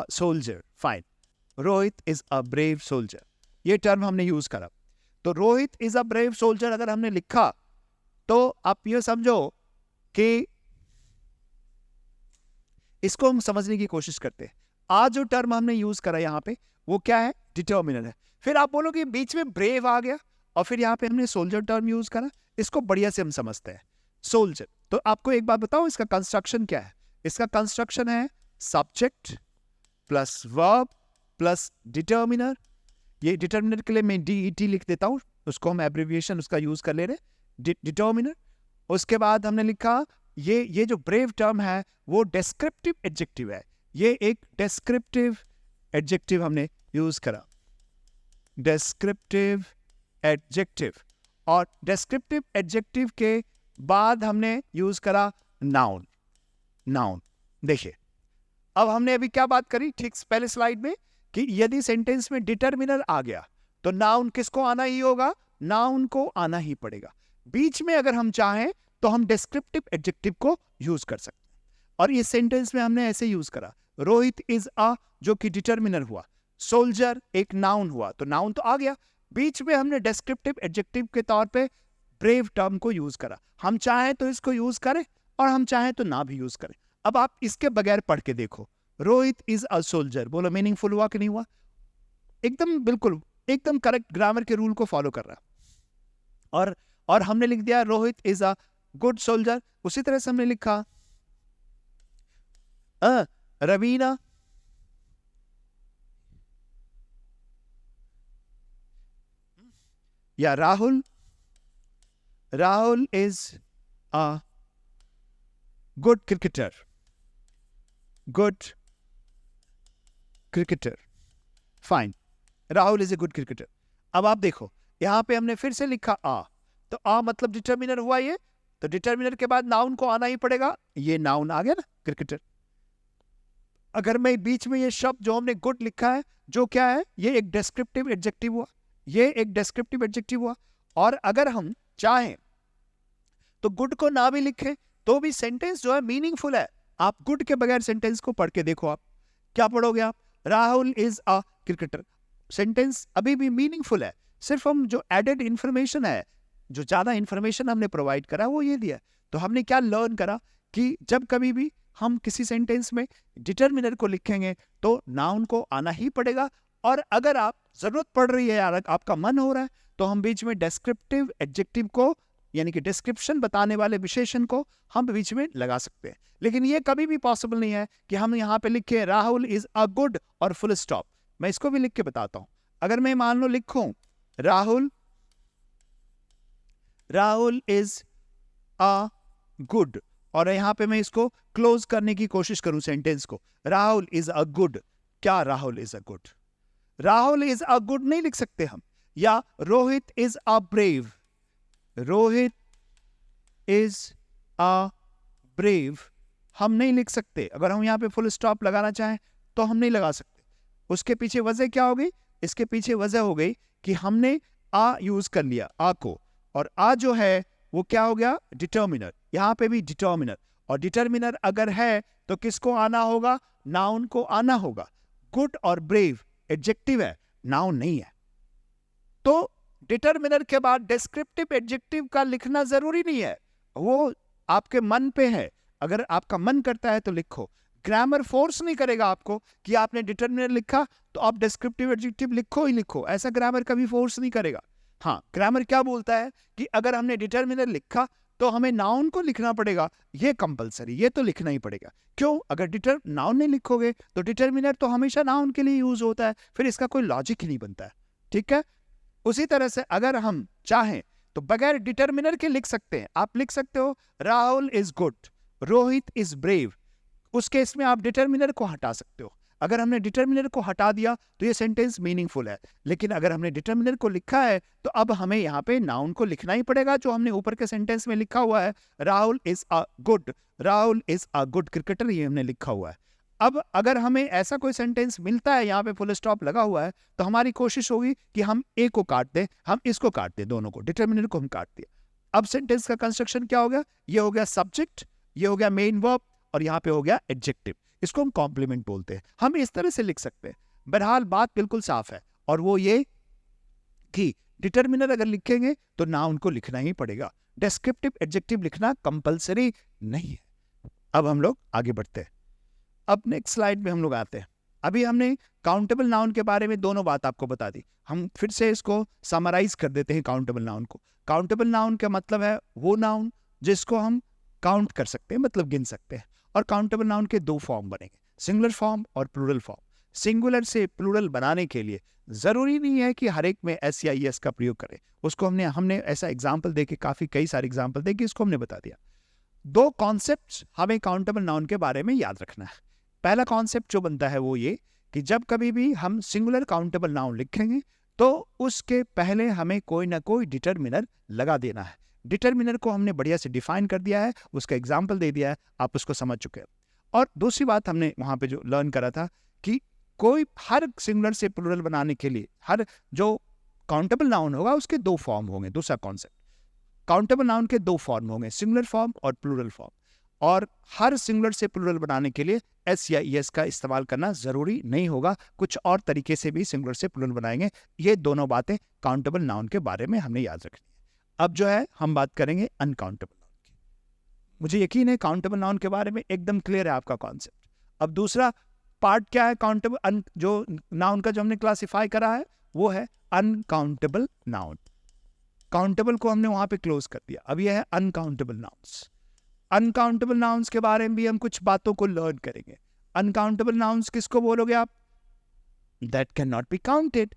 soldier. Fine, Rohit is a brave soldier, ये टर्म हमने यूज करा। तो Rohit is a brave soldier अगर हमने लिखा तो आप ये समझो कि इसको हम समझने की कोशिश करते हैं। आज जो टर्म हमने यूज करा यहां पे वो क्या है, डिटर्मिनर है। फिर आप बोलोगे बीच में ब्रेव आ गया और फिर यहां पे हमने सोल्जर टर्म यूज करा। इसको बढ़िया से हम समझते हैं। सोल्जर, तो आपको एक बात बताओ, इसका कंस्ट्रक्शन क्या है। इसका कंस्ट्रक्शन है subject plus verb plus determiner. ये डिटर्मिनर के लिए मैं DET लिख देता हूं, उसको हम एब्रिविएशन उसका यूज कर ले रहे, डिटर्मिनर। उसके बाद हमने लिखा ये जो ब्रेव टर्म है वो डेस्क्रिप्टिव एडजेक्टिव है। ये एक डेस्क्रिप्टिव एडजेक्टिव हमने यूज करा, डेस्क्रिप्टिव एडजेक्टिव। और डेस्क्रिप्टिव एडजेक्टिव के बाद हमने यूज करा नाउन। देखिए, अब हमने अभी क्या बात करी ठीक पहले स्लाइड में कि यदि सेंटेंस में डिटर्मिनर आ गया तो नाउन किसको आना ही होगा, नाउन को आना ही पड़ेगा। बीच में अगर हम चाहें तो हम डेस्क्रिप्टिव एडजेक्टिव को यूज कर सकते हैं। और इस सेंटेंस में हमने ऐसे यूज करा, रोहित इज अ जो कि डिटर्मिनर हुआ, सोल्जर एक नाउन हुआ, तो नाउन तो आ गया। बीच में हमने डेस्क्रिप्टिव एडजेक्टिव के तौर पे ब्रेव टर्म को यूज करा। हम चाहें तो इसको यूज करें और हम चाहें तो ना भी यूज करें। अब आप इसके बगैर पढ़ के देखो, रोहित इज अ सोल्जर, बोलो मीनिंगफुल हुआ कि नहीं हुआ, एकदम बिल्कुल एकदम करेक्ट ग्रामर के रूल को फॉलो कर रहा। और हमने लिख दिया Rohit is a good soldier. उसी तरह से हमने लिखा रवीना या Rahul is a good cricketer. Fine, Rahul is a good cricketer. अब आप देखो यहां पे हमने फिर से लिखा तो मतलब डिटर्मिनर हुआ ये, तो डिटर्मिनर के बाद नाउन को आना ही पड़ेगा। ये नाउन आ गया ना, क्रिकेटर। अगर मैं बीच में ये शब्द जो हमने गुड लिखा है, जो क्या है, ये एक डेस्क्रिप्टिव एडजेक्टिव हुआ, ये एक डेस्क्रिप्टिव एडजेक्टिव हुआ। और अगर हम चाहें तो गुड को ना भी लिखें तो भी सेंटेंस जो है मीनिंगफुल है। आप गुड के बगैर सेंटेंस को पढ़ के देखो, आप क्या पढ़ोगे? आप Rahul is a cricketer, sentence अभी भी मीनिंगफुल है। सिर्फ हम जो एडेड इंफॉर्मेशन है, जो ज्यादा इंफॉर्मेशन हमने प्रोवाइड करा वो ये दिया। तो हमने क्या लर्न करा कि जब कभी भी हम किसी सेंटेंस में डिटर्मिनर को लिखेंगे तो नाउन को आना ही पड़ेगा। और अगर आप जरूरत पड़ रही है यार, आपका मन हो रहा है, तो हम बीच में डेस्क्रिप्टिव एडजेक्टिव को, यानी कि डिस्क्रिप्शन बताने वाले विशेषण को हम बीच में लगा सकते हैं। लेकिन ये कभी भी पॉसिबल नहीं है कि हम यहाँ पे लिखे राहुल इज अ गुड और फुल स्टॉप। मैं इसको भी लिख के बताता हूं। अगर मैं मान लो लिखूं राहुल इज अ गुड, और यहाँ पे मैं इसको क्लोज करने की कोशिश करूं सेंटेंस को, राहुल इज अ गुड, क्या Rahul is a good? Rahul is a good नहीं लिख सकते हम। या Rohit is a brave, Rohit is a brave हम नहीं लिख सकते। अगर हम यहाँ पे फुल स्टॉप लगाना चाहें तो हम नहीं लगा सकते। उसके पीछे वजह क्या हो गई? इसके पीछे वजह हो गई कि हमने आ यूज कर लिया, आ को, और आ जो है वो क्या हो गया? डिटर्मिनर। यहाँ पे भी डिटर्मिनर, और डिटर्मिनर अगर है तो किसको आना होगा? नाउन को आना होगा। गुड और ब्रेव एडजेक्टिव है, नाउन नहीं है। तो डिटर्मिनर के बाद डिस्क्रिप्टिव एडजेक्टिव का लिखना जरूरी नहीं है, वो आपके मन पे है। अगर आपका मन करता है तो लिखो। ग्रामर फोर्स नहीं करेगा आपको कि आपने डिटर्मिनर लिखा तो आप डिस्क्रिप्टिव एडजेक्टिव लिखो ही लिखो, ऐसा ग्रामर कभी फोर्स नहीं करेगा। हाँ, ग्रामर क्या बोलता है कि अगर हमने डिटर्मिनर लिखा तो हमें नाउन को लिखना पड़ेगा, ये कंपलसरी, ये तो लिखना ही पड़ेगा। क्यों? अगर नाउन नहीं लिखोगे तो डिटर्मिनर तो हमेशा नाउन के लिए यूज होता है, फिर इसका कोई लॉजिक ही नहीं बनता है। ठीक है, उसी तरह से अगर हम चाहें तो बगैर डिटर्मिनर के लिख सकते हैं। आप लिख सकते हो Rahul is good, Rohit is brave. उस केस में आप डिटर्मिनर को हटा सकते हो। अगर हमने डिटर्मिनर को हटा दिया तो ये सेंटेंस मीनिंगफुल है। लेकिन अगर हमने डिटर्मिनर को लिखा है तो अब हमें यहाँ पे नाउन को लिखना ही पड़ेगा, जो हमने ऊपर के सेंटेंस में लिखा हुआ है, Rahul is a good cricketer, ये हमने लिखा हुआ है। अब अगर हमें ऐसा कोई सेंटेंस मिलता है यहाँ पे फुल स्टॉप लगा हुआ है, तो हमारी कोशिश होगी कि हम ए को काट दें, हम इसको काट दें, दोनों को, डिटर्मिनर को हम काट दिया। अब सेंटेंस का कंस्ट्रक्शन क्या हो गया? ये हो गया सब्जेक्ट, ये हो गया मेन वर्ब, और यहाँ पे हो गया एडजेक्टिव। इसको हम कॉम्प्लीमेंट बोलते हैं। हम इस तरह से लिख सकते हैं। बहरहाल बात बिल्कुल साफ है, और वो ये कि डिटर्मिनर अगर लिखेंगे तो नाउन को लिखना ही पड़ेगा, डिस्क्रिप्टिव एडजेक्टिव लिखना कंपलसरी नहीं है। अब हम लोग आगे बढ़ते हैं। अब नेक्स्ट स्लाइड में हम लोग आते हैं। अभी हमने काउंटेबल नाउन के बारे में दोनों बात आपको बता दी। हम फिर से इसको समराइज कर देते हैं काउंटेबल नाउन को। काउंटेबल नाउन का मतलब है वो नाउन जिसको हम काउंट कर सकते हैं, मतलब गिन सकते हैं। और काउंटेबल नाउन के दो फॉर्म बनेंगे, सिंगुलर फॉर्म और प्लूरल फॉर्म। सिंगुलर से प्लूरल बनाने के लिए जरूरी नहीं है कि हर एक में एस या एस का प्रयोग करें। उसको हमने ऐसा एग्जाम्पल देके, काफी कई सारे एग्जाम्पल देके इसको हमने बता दिया। दो कॉन्सेप्ट हमें काउंटेबल नाउन के बारे में याद रखना है। पहला कॉन्सेप्ट जो बनता है वो ये कि जब कभी भी हम सिंगुलर काउंटेबल नाउन लिखेंगे तो उसके पहले हमें कोई ना कोई डिटर्मिनर लगा देना है। डिटर्मिनर को हमने बढ़िया से डिफाइन कर दिया है, उसका एग्जाम्पल दे दिया है, आप उसको समझ चुके हैं। और दूसरी बात हमने वहां पे जो लर्न करा था कि कोई हर सिंगुलर से प्लूरल बनाने के लिए हर जो काउंटेबल नाउन होगा उसके दो फॉर्म होंगे। दूसरा कॉन्सेप्ट, काउंटेबल नाउन के दो फॉर्म होंगे, सिंगुलर फॉर्म और प्लूरल फॉर्म। और हर सिंगुलर से प्लूरल बनाने के लिए एस या एस का इस्तेमाल करना जरूरी नहीं होगा, कुछ और तरीके से भी सिंगुलर से प्लूरल बनाएंगे। ये दोनों बातें काउंटेबल नाउन के बारे में हमने याद रखनी है। अब जो है हम बात करेंगे अनकाउंटेबल नाउन की। मुझे यकीन है काउंटेबल नाउन के बारे में एकदम क्लियर है आपका कॉन्सेप्ट। अब दूसरा पार्ट क्या है काउंटेबल, जो नाउन का जो हमने क्लासिफाई करा है वो है अनकाउंटेबल नाउन। काउंटेबल को हमने वहां पे क्लोज कर दिया, अब यह है अनकाउंटेबल नाउन्स। अनकाउंटेबल नाउन्स के बारे में भी हम कुछ बातों को लर्न करेंगे। अनकाउंटेबल नाउन्स किसको बोलोगे आप? That can not be counted.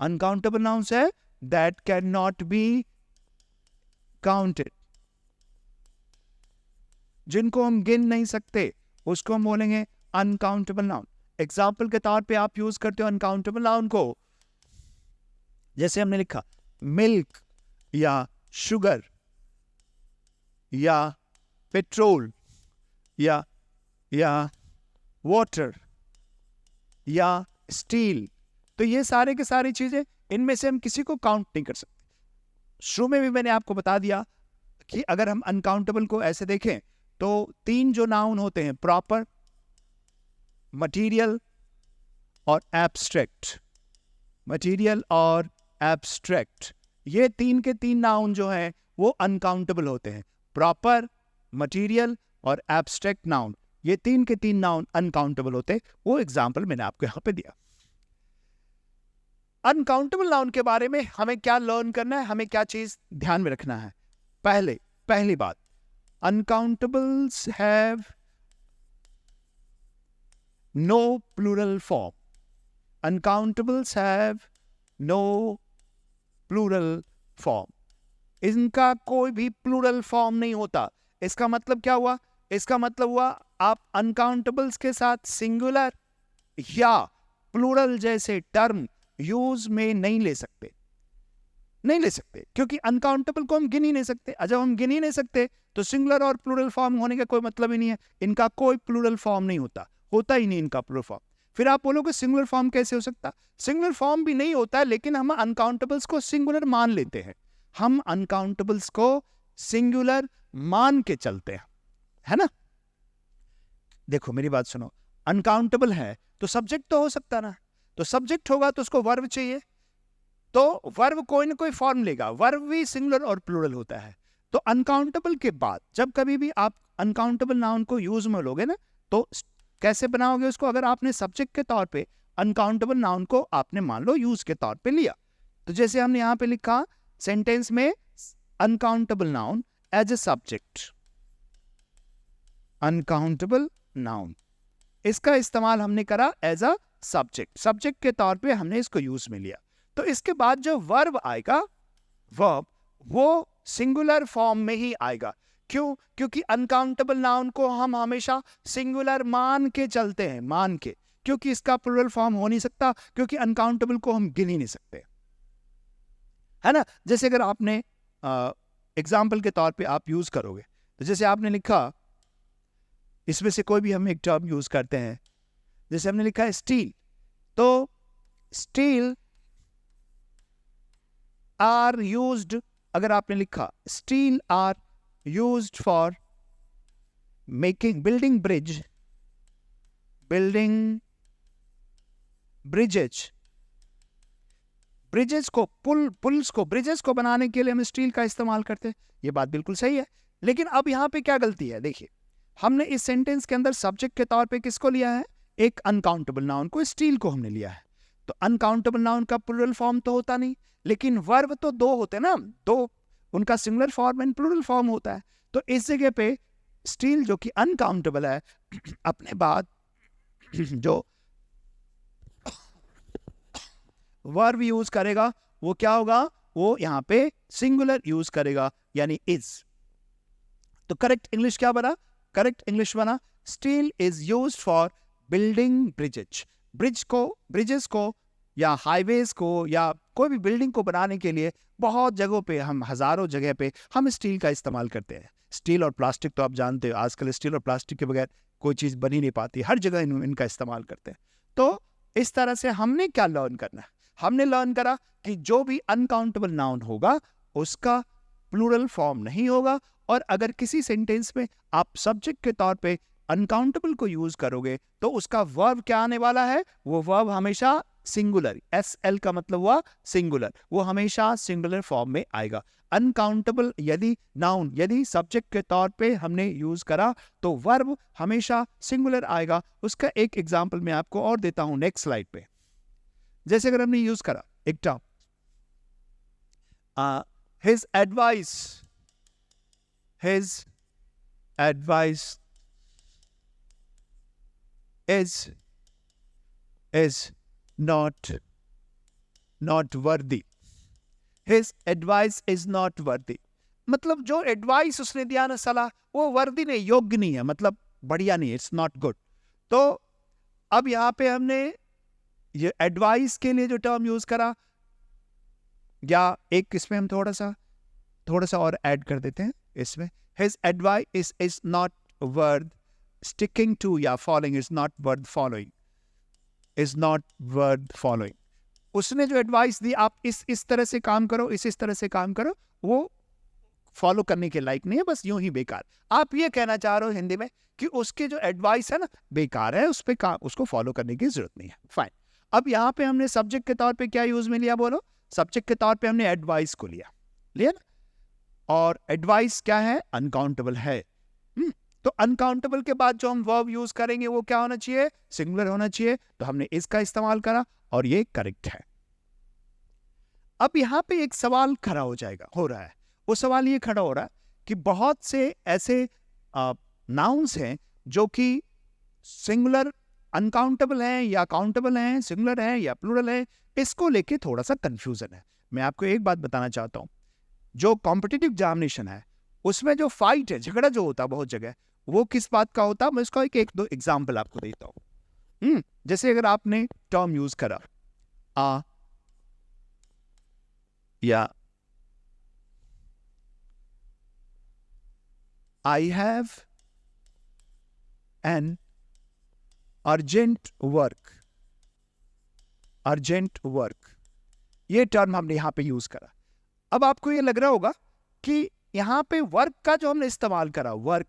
Uncountable nouns है that can not be counted, जिनको हम गिन नहीं सकते उसको हम बोलेंगे अनकाउंटेबल नाउन। एग्जाम्पल के तौर पे आप यूज करते हो अनकाउंटेबल नाउन को, जैसे हमने लिखा मिल्क या शुगर या पेट्रोल या वाटर, या स्टील, तो ये सारे के सारी चीजें, इनमें से हम किसी को काउंट नहीं कर सकते। शुरू में भी मैंने आपको बता दिया कि अगर हम अनकाउंटेबल को ऐसे देखें तो 3 जो नाउन होते हैं, प्रॉपर, मटीरियल और एब्स्ट्रैक्ट, मटीरियल और एब्स्ट्रैक्ट, ये 3 के 3 नाउन जो हैं वो अनकाउंटेबल होते हैं। प्रॉपर, मटीरियल और एब्स्ट्रैक्ट नाउन, ये 3 के 3 नाउन अनकाउंटेबल होते हैं। वो एग्जाम्पल मैंने आपको यहां पे दिया। अनकाउंटेबल नाउन के बारे में हमें क्या लर्न करना है, हमें क्या चीज ध्यान में रखना है? पहली बात, uncountables have no plural form. Uncountables have no plural form. इनका कोई भी प्लूरल फॉर्म नहीं होता। इसका मतलब क्या हुआ? इसका मतलब हुआ आप अनकाउंटेबल्स के साथ सिंगुलर या प्लूरल जैसे टर्म यूज में नहीं ले सकते, क्योंकि अनकाउंटेबल को हम गिन ही नहीं सकते। जब हम गिन ही नहीं सकते तो सिंगुलर और प्लूरल फॉर्म होने का कोई मतलब ही नहीं है। इनका कोई प्लूरल फॉर्म नहीं होता ही नहीं इनका प्लूरल फॉर्म। फिर आप बोलोगे सिंगुलर फॉर्म कैसे हो सकता? सिंगुलर फॉर्म भी नहीं होता है, लेकिन हम अनकाउंटेबल्स को सिंगुलर मान लेते हैं। हम अनकाउंटेबल्स को सिंगुलर मान के चलते हैं, है ना? देखो मेरी बात सुनो, अनकाउंटेबल है तो सब्जेक्ट तो हो सकता ना, तो सब्जेक्ट होगा तो उसको वर्ब चाहिए, तो वर्ब कोई ना कोई फॉर्म लेगा। वर्ब भी सिंगुलर और प्लूरल होता है। तो अनकाउंटेबल के बाद जब कभी भी आप अनकाउंटेबल नाउन को यूज में लोगे ना, तो कैसे बनाओगे उसको? अगर आपने सब्जेक्ट के तौर पे अनकाउंटेबल नाउन को आपने मान लो यूज के तौर पे लिया, तो जैसे हमने यहां पे लिखा सेंटेंस में, uncountable noun as a subject, uncountable noun, इसका इस्तेमाल हमने करा एज अ सब्जेक्ट के तौर पे हमने इसको यूज में लिया। तो इसके बाद जो वर्ब आएगा, वर्ब वो सिंगुलर फॉर्म में ही आएगा। क्यों? क्योंकि अनकाउंटेबल नाउन को हम हमेशा सिंगुलर मान के चलते हैं, मान के, क्योंकि इसका प्लूरल फॉर्म हो नहीं सकता, क्योंकि अनकाउंटेबल को हम गिन ही नहीं सकते, है ना? जैसे अगर आपने एग्जाम्पल के तौर पे आप यूज करोगे, तो जैसे आपने लिखा, इसमें से कोई भी हम एक टर्म यूज करते हैं, जैसे हमने लिखा है स्टील, तो स्टील आर यूज्ड, अगर आपने लिखा steel are used for making, building bridges, पुल्स को, ब्रिजेस को बनाने के लिए हम स्टील का इस्तेमाल करते हैं। ये बात बिल्कुल सही है, लेकिन अब यहां पे क्या गलती है? देखिए, हमने इस सेंटेंस के अंदर सब्जेक्ट के तौर पे किसको लिया है? एक अनकाउंटेबल नाउन को, स्टील को हमने लिया है। तो अनकाउंटेबल नाउन का प्लूरल फॉर्म तो होता नहीं, लेकिन वर्ब तो 2 होते ना, 2, उनका singular form and plural form होता है। तो इस जगह पे स्टील जो कि अनकाउंटेबल है, अपने बाद जो वर्ब यूज करेगा वो क्या होगा? वो यहां पे सिंगुलर यूज करेगा, यानी इज। तो करेक्ट इंग्लिश क्या बना? करेक्ट इंग्लिश बना, steel is used for building bridges. Bridges को या हाईवेज को या कोई भी बिल्डिंग को बनाने के लिए बहुत जगहों पे, हम हजारों जगह पे हम स्टील का इस्तेमाल करते हैं। स्टील और प्लास्टिक तो आप जानते हो, आजकल स्टील और प्लास्टिक के बगैर कोई चीज बनी नहीं पाती, हर जगह इनका इस्तेमाल करते हैं। तो इस तरह से हमने क्या लर्न करना है? हमने लर्न करा कि जो भी अनकाउंटेबल नाउन होगा उसका प्लूरल फॉर्म नहीं होगा, और अगर किसी सेंटेंस में आप सब्जेक्ट के तौर पे अनकाउंटेबल को यूज करोगे तो उसका वर्ब क्या आने वाला है? वो वर्ब हमेशा सिंगुलर, SL का मतलब हुआ सिंगुलर, वो हमेशा सिंगुलर फॉर्म में आएगा। अनकाउंटेबल यदि सब्जेक्ट के तौर पे हमने यूज करा तो वर्ब हमेशा सिंगुलर आएगा। उसका एक एग्जांपल मैं आपको और देता हूं नेक्स्ट स्लाइड पे। जैसे अगर हमने यूज करा एक term, his advice is not worthy. His advice is not worthy, मतलब जो एडवाइस उसने दिया ना, सलाह, वो वर्दी नहीं, योग्य नहीं है, मतलब बढ़िया नहीं है, इट्स नॉट गुड। तो अब यहां पे हमने ये एडवाइस के लिए जो टर्म यूज करा, या एक इसमें हम थोड़ा सा और ऐड कर देते हैं इसमें, his advice is not worth sticking to या following, is not worth following. Is not worth following. उसने जो एडवाइस दी, आप इस तरह से काम करो, इस तरह से काम करो, वो फॉलो करने के लायक नहीं है, बस यूं ही बेकार। आप ये कहना चाह रहे हो हिंदी में कि उसके जो एडवाइस है ना बेकार है, उस पे काम, उसको फॉलो करने की जरूरत नहीं है। फाइन। अब यहाँ पे हमने सब्जेक्ट के तौर पे क्या यूज में लिया, बोलो। सब्जेक्ट के तौर पे हमने एडवाइस को लिया ना, और एडवाइस क्या है, अनकाउंटेबल है। तो अनकाउंटेबल के बाद जो हम वर्ब यूज करेंगे वो क्या होना चाहिए, सिंगुलर होना चाहिए। तो हमने इसका इस्तेमाल करा और ये करेक्ट है। अब यहां पे एक सवाल खड़ा हो रहा है। वो सवाल ये खड़ा हो रहा है कि बहुत से ऐसे नाउन्स हैं जो कि सिंगुलर अनकाउंटेबल हैं या काउंटेबल हैं, सिंगुलर हैं या प्लूरल हैं, इसको लेके थोड़ा सा कंफ्यूजन है। मैं आपको एक बात बताना चाहता हूं, जो कॉम्पिटिटिव एग्जामिनेशन है उसमें जो फाइट है, झगड़ा जो होता है बहुत जगह, वो किस बात का होता है, मैं इसका एक दो एग्जाम्पल आपको देता हूं। जैसे अगर आपने टर्म यूज करा आ या I have an urgent work, urgent work, ये टर्म हमने यहां पे यूज करा। अब आपको ये लग रहा होगा कि यहां पे वर्क का जो हमने इस्तेमाल करा, वर्क,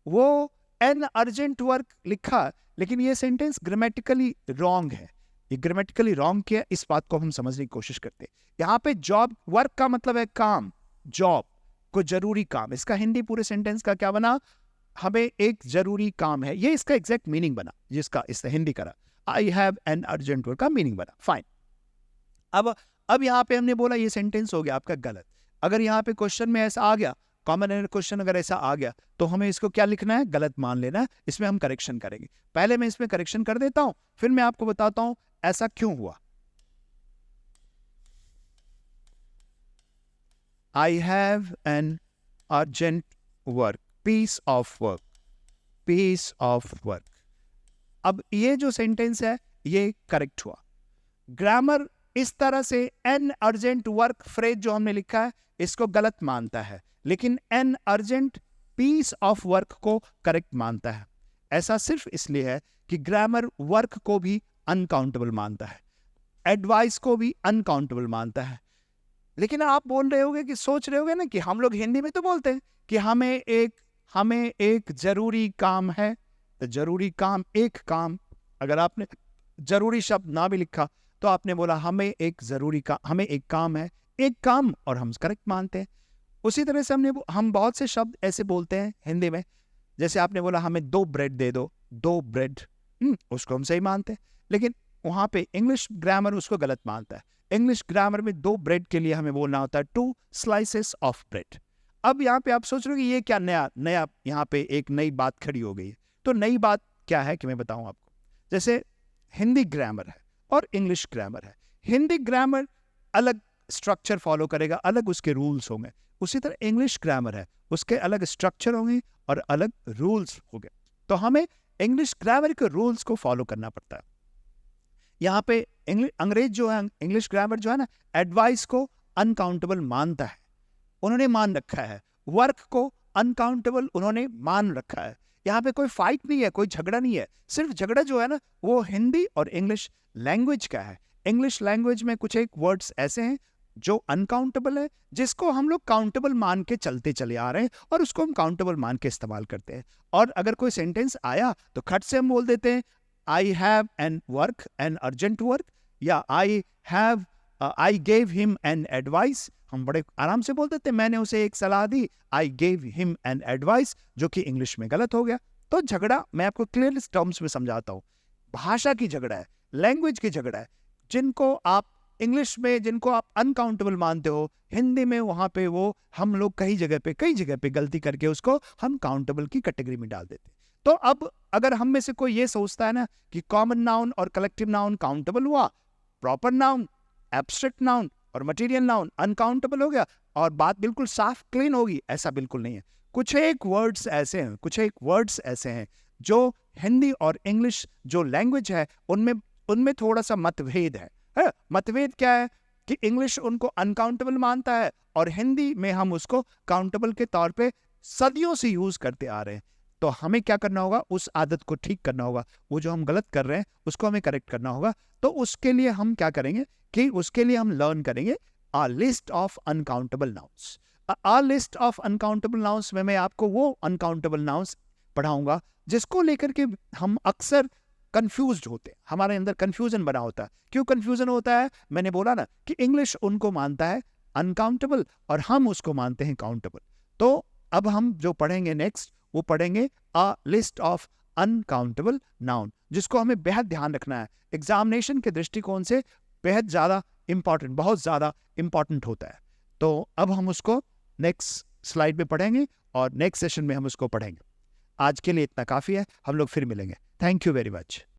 वो एन अर्जेंट वर्क लिखा, लेकिन ये सेंटेंस ग्रामेटिकली रॉन्ग है। ये ग्रामेटिकली रॉन्ग क्या है, इस बात को हम समझने की कोशिश करते हैं। यहां पे जॉब, वर्क का मतलब है काम, जॉब को जरूरी काम। इसका हिंदी पूरे सेंटेंस का क्या बना, हमें एक जरूरी काम है, ये इसका एग्जैक्ट मीनिंग बना, जिसका इससे हिंदी करा आई हैव एन अर्जेंट वर्क का मीनिंग बना। फाइन। अब यहां पे हमने बोला ये सेंटेंस हो गया आपका गलत। अगर यहां पे क्वेश्चन में ऐसा आ गया, कॉमन एरर क्वेश्चन अगर ऐसा आ गया, तो हमें इसको क्या लिखना है, गलत मान लेना है। इसमें हम करेक्शन करेंगे। पहले मैं इसमें करेक्शन कर देता हूं, फिर मैं आपको बताता हूं ऐसा क्यों हुआ। I have an urgent work, piece of work, piece of work। अब ये जो सेंटेंस है ये करेक्ट हुआ। ग्रामर इस तरह से एन अर्जेंट वर्क फ्रेज जो हमने लिखा है इसको गलत मानता है, लेकिन an urgent piece of work को करेक्ट मानता है। ऐसा सिर्फ इसलिए है कि ग्रामर वर्क को भी अनकाउंटेबल मानता है, एडवाइस को भी अनकाउंटेबल मानता है। लेकिन आप बोल रहे होगे कि सोच रहे होगे ना कि हम लोग हिंदी में तो बोलते हैं कि हमें एक जरूरी काम है। तो जरूरी काम, एक काम, अगर आपने जरूरी शब्द ना भी लिखा तो आपने बोला हमें एक काम है, एक काम, और हम करेक्ट मानते हैं। उसी तरह से हम बहुत से शब्द ऐसे बोलते हैं हिंदी में, जैसे आपने बोला हमें 2 ब्रेड दे दो, 2 ब्रेड, उसको हम सही मानते हैं। लेकिन वहां पे इंग्लिश ग्रामर उसको गलत मानता है। इंग्लिश ग्रामर में 2 ब्रेड के लिए हमें बोलना होता है 2 स्लाइसेस ऑफ ब्रेड। अब यहाँ पे आप सोच रहे हो कि ये क्या नया यहाँ पे एक नई बात खड़ी हो गई है। तो नई बात क्या है कि मैं बताऊं आपको। जैसे हिंदी ग्रामर है और इंग्लिश ग्रामर है। हिंदी ग्रामर अलग स्ट्रक्चर फॉलो करेगा, अलग उसके रूल्स होंगे। उसी तरह इंग्लिश ग्रामर है, उसके अलग स्ट्रक्चर होंगे और अलग रूल्स होंगे। तो हमें इंग्लिश ग्रामर के रूल्स को फॉलो करना पड़ता है। यहाँ पे अंग्रेज जो है, इंग्लिश ग्रामर जो है ना, एडवाइस को अनकाउंटेबल मानता है, उन्होंने मान रखा है। वर्क को अनकाउंटेबल उन्होंने मान रखा है। यहाँ पे कोई फाइट नहीं है, कोई झगड़ा नहीं है। सिर्फ झगड़ा जो है ना वो हिंदी और इंग्लिश लैंग्वेज का है। इंग्लिश लैंग्वेज में कुछ एक वर्ड्स ऐसे हैं जो अनकाउंटेबल है, जिसको हम लोग काउंटेबल मान के चलते चले आ रहे हैं और उसको हम काउंटेबल मान के इस्तेमाल करते हैं। और अगर कोई सेंटेंस आया तो खट से हम बोल देते हैं I have an work, an urgent work, या I gave him an advice. हम बड़े आराम से बोल देते हैं मैंने उसे एक सलाह दी, I gave him an advice, जो कि इंग्लिश में गलत हो गया। तो झगड़ा मैं आपको क्लियर टर्म्स में समझाता हूँ। भाषा की झगड़ा है, लैंग्वेज की झगड़ा है। जिनको आप इंग्लिश में जिनको आप अनकाउंटेबल मानते हो, हिंदी में वहां पे वो हम लोग कई जगह पे गलती करके उसको हम काउंटेबल की कैटेगरी में डाल देते। तो अब अगर हम में से कोई ये सोचता है ना कि कॉमन नाउन और कलेक्टिव नाउन काउंटेबल हुआ, प्रॉपर नाउन, एब्स्ट्रैक्ट नाउन और मटेरियल नाउन अनकाउंटेबल हो गया और बात बिल्कुल साफ क्लीन होगी, ऐसा बिल्कुल नहीं है। कुछ एक वर्ड्स ऐसे हैं जो हिंदी और इंग्लिश जो लैंग्वेज है उनमें थोड़ा सा मतभेद है। मतभेद क्या है कि इंग्लिश उनको अनकाउंटेबल मानता है और हिंदी में हम उसको काउंटेबल के तौर पे सदियों से यूज करते आ रहे हैं। तो हमें क्या करना होगा, उस आदत को ठीक करना होगा, वो जो हम गलत कर रहे हैं उसको हमें करेक्ट करना होगा। तो उसके लिए हम क्या करेंगे कि उसके लिए हम लर्न करेंगे a list of uncountable nouns. A list of uncountable nouns में मैं आपको वो अनकाउंटेबल नाउन्स पढ़ाऊंगा जिसको लेकर के हम अक्सर कंफ्यूज्ड होते हैं, हमारे अंदर कंफ्यूजन बना होता है। क्यों कंफ्यूजन होता है? मैंने बोला ना कि इंग्लिश उनको मानता है अनकाउंटेबल और हम उसको मानते हैं काउंटेबल। तो अब हम जो पढ़ेंगे नेक्स्ट, वो पढ़ेंगे a list of uncountable noun, जिसको हमें बेहद ध्यान रखना है, एग्जामिनेशन के दृष्टिकोण से बेहद ज़्यादा इंपॉर्टेंट, बहुत ज़्यादा इंपॉर्टेंट होता है। तो अब हम उसको नेक्स्ट स्लाइड में पढ़ेंगे और नेक्स्ट सेशन में हम उसको पढ़ेंगे। आज के लिए इतना काफ़ी है, हम लोग फिर मिलेंगे। Thank you very much.